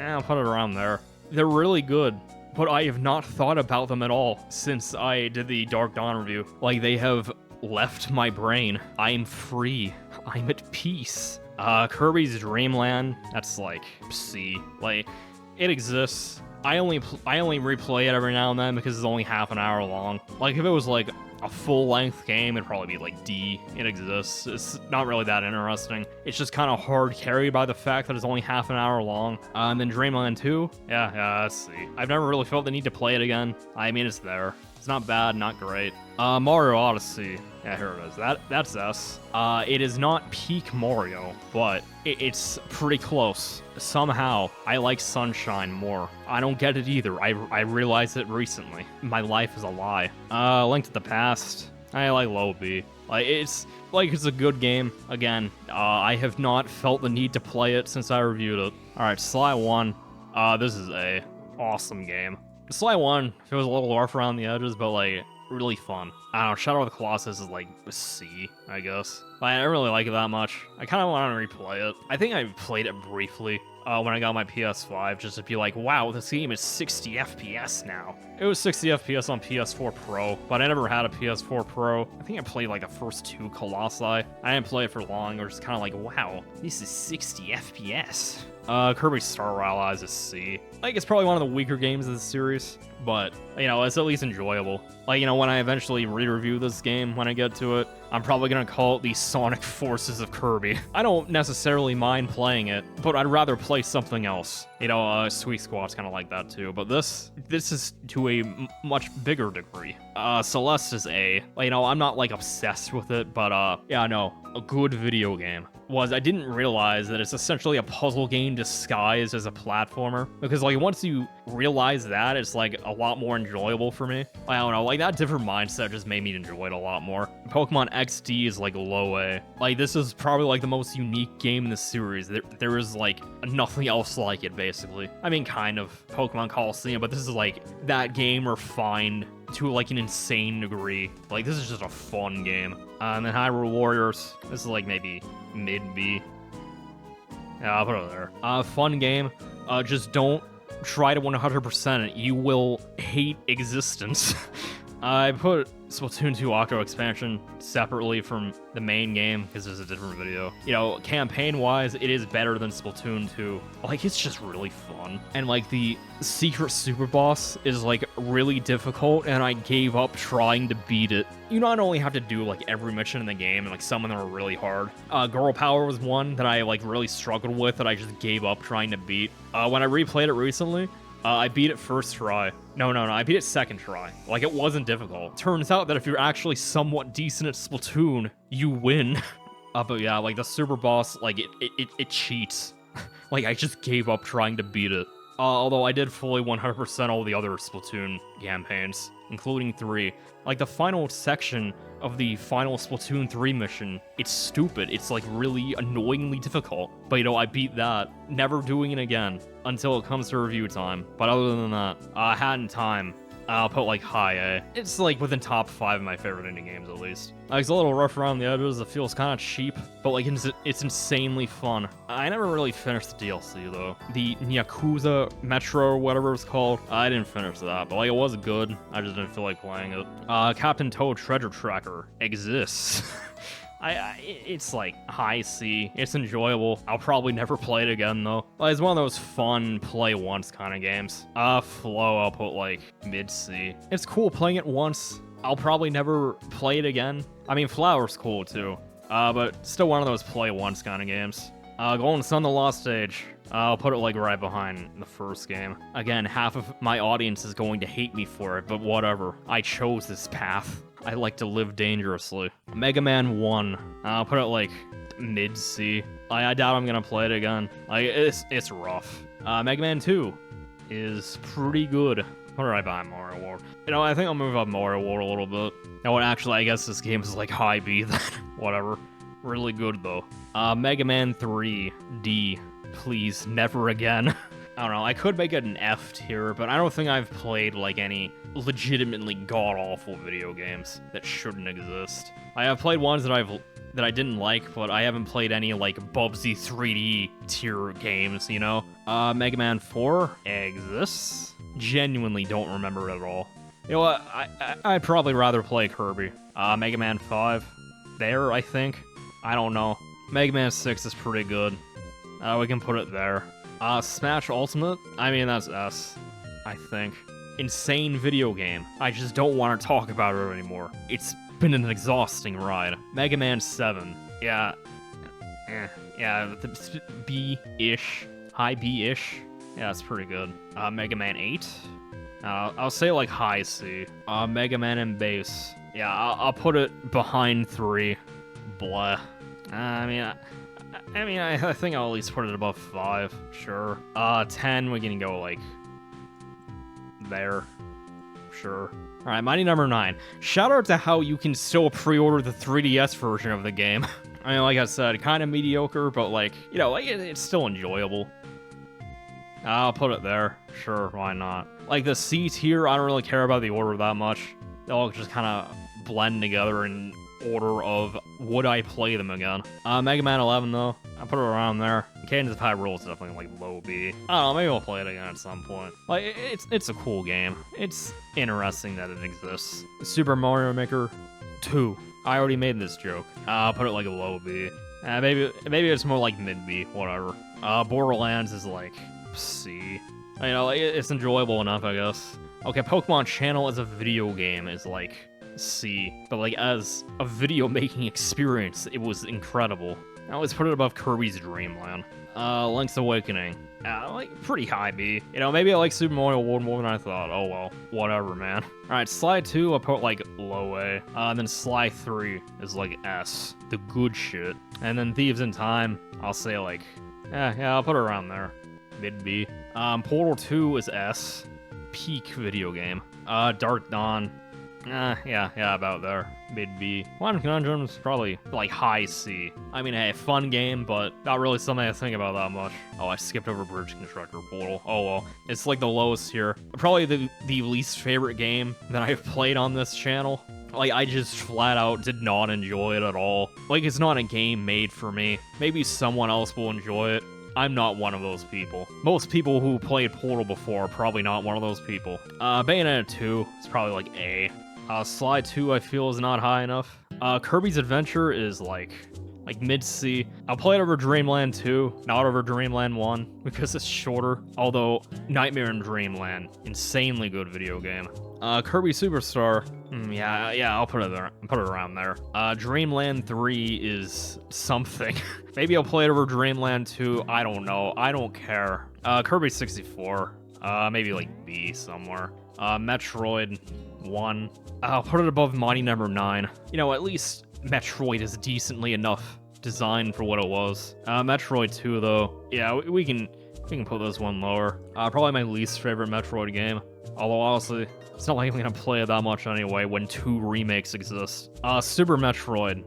I'll put it around there. They're really good. but I have not thought about them at all since I did the Dark Dawn review. Like, they have left my brain. I am free. I'm at peace. Kirby's Dream Land, that's like C. Like, it exists. I only replay it every now and then because it's only half an hour long. Like, if it was like a full-length game, it'd probably be like D. It exists. It's not really that interesting. It's just kind of hard carried by the fact that it's only half an hour long. And then Dreamland 2, yeah, that's C. I've never really felt the need to play it again. I mean, it's there. It's not bad, not great. Mario Odyssey. Yeah, here it is. That's S. It is not peak Mario, but it's pretty close. Somehow, I like Sunshine more. I don't get it either. I realized it recently. My life is a lie. Link to the Past. I like Low B. It's a good game. Again, I have not felt the need to play it since I reviewed it. Alright, Sly 1. This is a awesome game. Sly 1, it was a little rough around the edges, but like, really fun. I don't know, Shadow of the Colossus is like a C, I guess. But I don't really like it that much. I kind of want to replay it. I think I played it briefly when I got my PS5, just to be like, wow, this game is 60 FPS now. It was 60 FPS on PS4 Pro, but I never had a PS4 Pro. I think I played like the first 2 Colossi. I didn't play it for long, or just kind of like, wow, this is 60 FPS. Kirby Star Allies is C. Like, it's probably one of the weaker games of the series, but, you know, it's at least enjoyable. Like, you know, when I eventually re-review this game, when I get to it, I'm probably gonna call it the Sonic Forces of Kirby. I don't necessarily mind playing it, but I'd rather play something else. You know, Sweet Squad's kind of like that too, but this is to a much bigger degree. Celeste is A. Like, you know, I'm not, like, obsessed with it, but, yeah, no, a good video game. I didn't realize that it's essentially a puzzle game disguised as a platformer. Because, like, once you realize that, it's, like, a lot more enjoyable for me. I don't know, like, that different mindset just made me enjoy it a lot more. Pokemon XD is, like, low A. Like, this is probably, like, the most unique game in the series. There is, like, nothing else like it, basically. I mean, kind of Pokemon Coliseum, but this is, like, that game refined to, like, an insane degree. Like, this is just a fun game. And then Hyrule Warriors, this is, like, maybe mid-B. Yeah, I'll put it there. Fun game. Just don't try to 100% it. You will hate existence. I put Splatoon 2 Octo Expansion separately from the main game because there's a different video. You know, campaign-wise, it is better than Splatoon 2. Like, it's just really fun. And, like, the secret super boss is, like, really difficult, and I gave up trying to beat it. You not only have to do, like, every mission in the game, and, like, some of them are really hard. Girl Power was one that I, like, really struggled with that I just gave up trying to beat. When I replayed it recently, I beat it first try. No, I beat it second try. Like, it wasn't difficult. Turns out that if you're actually somewhat decent at Splatoon, you win. But yeah, like, the super boss, like, it cheats. Like, I just gave up trying to beat it. Although I did fully 100% all the other Splatoon campaigns, including 3. Like, the final section of the final Splatoon 3 mission, it's stupid. It's, like, really annoyingly difficult. But, you know, I beat that. Never doing it again until it comes to review time. But other than that, Hat in Time, I'll put, like, high A. It's, like, within top 5 of my favorite indie games, at least. It's a little rough around the edges. It feels kind of cheap, but, like, it's insanely fun. I never really finished the DLC, though. The Yakuza Metro, or whatever it's called, I didn't finish that, but, like, it was good. I just didn't feel like playing it. Captain Toad Treasure Tracker exists. It's like high C. It's enjoyable. I'll probably never play it again though. It's one of those fun play once kind of games. Flow, I'll put like mid C. It's cool playing it once. I'll probably never play it again. I mean, Flower's cool too. But still one of those play once kind of games. Golden Sun: The Lost Age. I'll put it like right behind the first game. Again, half of my audience is going to hate me for it, but whatever. I chose this path. I like to live dangerously. Mega Man 1. I'll put it like mid-C. I doubt I'm gonna play it again. Like, it's rough. Mega Man 2 is pretty good. What did I buy Mario World? You know, I think I'll move up Mario World a little bit. You know what, actually, I guess this game is like high B then. Whatever. Really good, though. Mega Man 3 D. Please, never again. I don't know, I could make it an F tier, but I don't think I've played, like, any legitimately god-awful video games that shouldn't exist. I have played ones that I didn't like, but I haven't played any, like, Bubsy 3D tier games, you know? Mega Man 4 exists. genuinely don't remember it at all. You know what? I'd probably rather play Kirby. Mega Man 5. There, I think. I don't know. Mega Man 6 is pretty good. We can put it there. Smash Ultimate? I mean, that's S, I think. Insane video game. I just don't want to talk about it anymore. It's been an exhausting ride. Mega Man 7. Yeah. Yeah, B-ish. High B-ish. Yeah, it's pretty good. Mega Man 8. I'll say like high C. Mega Man and Bass. Yeah, I'll put it behind 3. Blah. I think I'll at least put it above 5. Sure. 10, we can go like there. Sure. Alright, Mighty Number 9. Shout out to how you can still pre-order the 3DS version of the game. I mean, like I said, kind of mediocre, but like, you know, like it's still enjoyable. I'll put it there. Sure, why not? Like the C tier, I don't really care about the order that much. They all just kind of blend together in order of would I play them again. Mega Man 11 though, I put it around there. Cadence of Hyrule is definitely like low B. I don't know, maybe I'll play it again at some point. Like it's a cool game. It's interesting that it exists. Super Mario Maker 2. I already made this joke. I'll put it like a low B. Maybe it's more like mid B. Whatever. Borderlands is like C. You know, it's enjoyable enough, I guess. Okay, Pokemon Channel as a video game is like C, but like as a video making experience, it was incredible. I always put it above Kirby's Dream Land. Link's Awakening, like pretty high B. You know, maybe I like Super Mario World more than I thought. Oh well, whatever, man. All right, Sly 2, I put like low A. Then Sly 3 is like S, the good shit. And then Thieves in Time, I'll say like, yeah, I'll put it around there, mid B. Portal 2 is S, peak video game. Dark Dawn. Yeah, about there. Mid B. Quantum Conundrum's probably like high C. I mean, hey, fun game, but not really something I think about that much. Oh, I skipped over Bridge Constructor Portal. Oh well. It's like the lowest here. Probably the least favorite game that I've played on this channel. Like, I just flat out did not enjoy it at all. Like, it's not a game made for me. Maybe someone else will enjoy it. I'm not one of those people. Most people who played Portal before are probably not one of those people. Bayonetta 2 is probably like A. Sly 2 I feel is not high enough. Kirby's Adventure is like mid C. I'll play it over Dreamland 2, not over Dreamland 1, because it's shorter. Although Nightmare in Dreamland, insanely good video game. Kirby Superstar, yeah, I'll put it there. Put it around there. Dreamland 3 is something. Maybe I'll play it over Dreamland 2. I don't know. I don't care. Kirby 64, maybe like B somewhere. Metroid 1. I'll put it above Mighty Number 9. You know, at least Metroid is decently enough designed for what it was. Metroid 2 though, yeah, we can put this one lower. Probably my least favorite Metroid game. Although honestly, it's not like I'm gonna play it that much anyway when 2 remakes exist. Super Metroid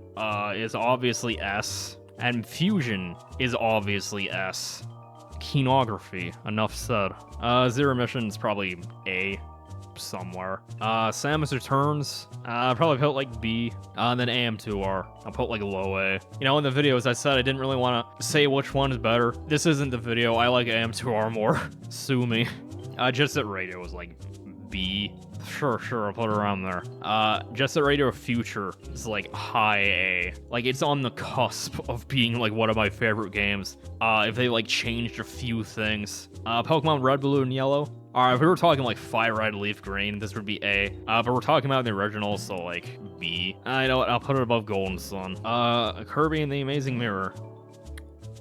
is obviously S, and Fusion is obviously S. Kenography, enough said. Zero Mission is probably A somewhere. Samus Returns, I'll probably put like B. Then AM2R, I'll put like low A. You know, in the videos I said I didn't really want to say which one is better. This isn't the video, I like AM2R more. Sue me. Jet Set Radio was like B. Sure, I'll put it around there. Jet Set Radio Future is like high A. Like, it's on the cusp of being like one of my favorite games. If they like changed a few things. Pokemon Red, Blue, and Yellow. Alright, if we were talking like Fire Red, Leaf Green, this would be A. But we're talking about the original, so like B. I know what, I'll put it above Golden Sun. Kirby and the Amazing Mirror.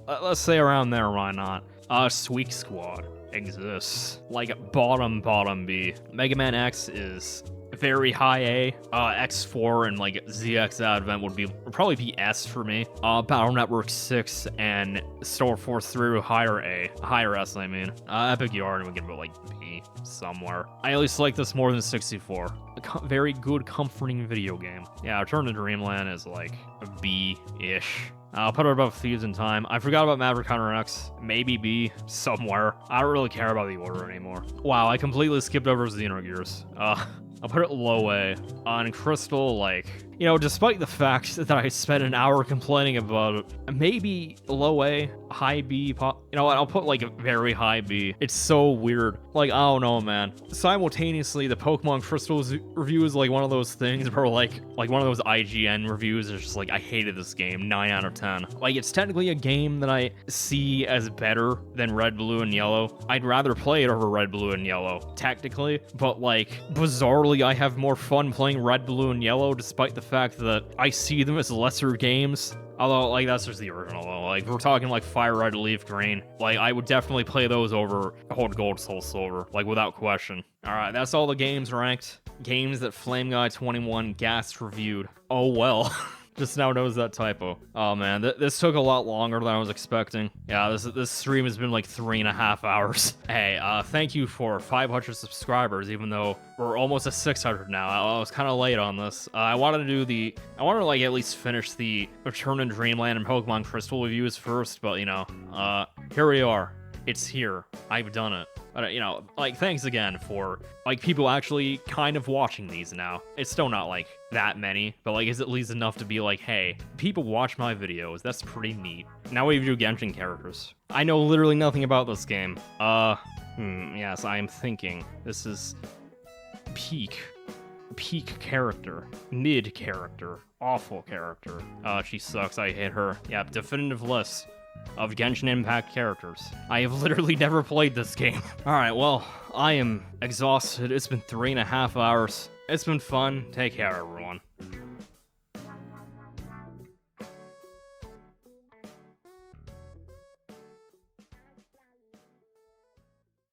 Let's say around there, why not? Squeak Squad exists. Like bottom B. Mega Man X is very high A. X4 and like ZX Advent would probably be S for me. Battle Network 6 and Star Force 3 would higher S I mean. Epic Yarn we can put like B somewhere. I at least like this more than 64. A very good comforting video game. Yeah, Return to Dreamland is like a B-ish. I'll put it above Thieves in Time. I forgot about Maverick Hunter X. Maybe B somewhere. I don't really care about the order anymore. Wow, I completely skipped over Xenogears. I'll put it low A. On Crystal, like, You know, despite the fact that I spent an hour complaining about it, maybe low A, high B, you know what, I'll put like a very high B. It's so weird. Like, I don't know, man. Simultaneously, the Pokemon Crystals review is like one of those things where like one of those IGN reviews is just like, I hated this game, 9 out of 10. Like, it's technically a game that I see as better than Red, Blue, and Yellow. I'd rather play it over Red, Blue, and Yellow, technically, but like, bizarrely, I have more fun playing Red, Blue, and Yellow, despite the fact that I see them as lesser games. Although, like, that's just the original, though. Like, we're talking, like, Fire Red, Leaf Green. Like, I would definitely play those over Hold Gold, Soul Silver. Like, without question. Alright, that's all the games ranked. Games that Flame Guy 21 Gas reviewed. Oh, well. Just now knows that typo. Oh man, this took a lot longer than I was expecting. Yeah, this stream has been like 3.5 hours. Hey, thank you for 500 subscribers, even though we're almost at 600 now. I was kind of late on this. I wanted to like at least finish the Return in Dreamland and Pokemon Crystal reviews first, but you know, here we are. It's here. I've done it. But, you know, like, thanks again for, like, people actually kind of watching these now. It's still not, like, that many, but, like, it's at least enough to be like, hey, people watch my videos. That's pretty neat. Now we do Genshin characters. I know literally nothing about this game. Yes, I am thinking. This is peak character, mid character, awful character. She sucks. I hate her. Yeah, definitive list of Genshin Impact characters. I have literally never played this game. Alright, well, I am exhausted. It's been 3.5 hours. It's been fun. Take care, everyone.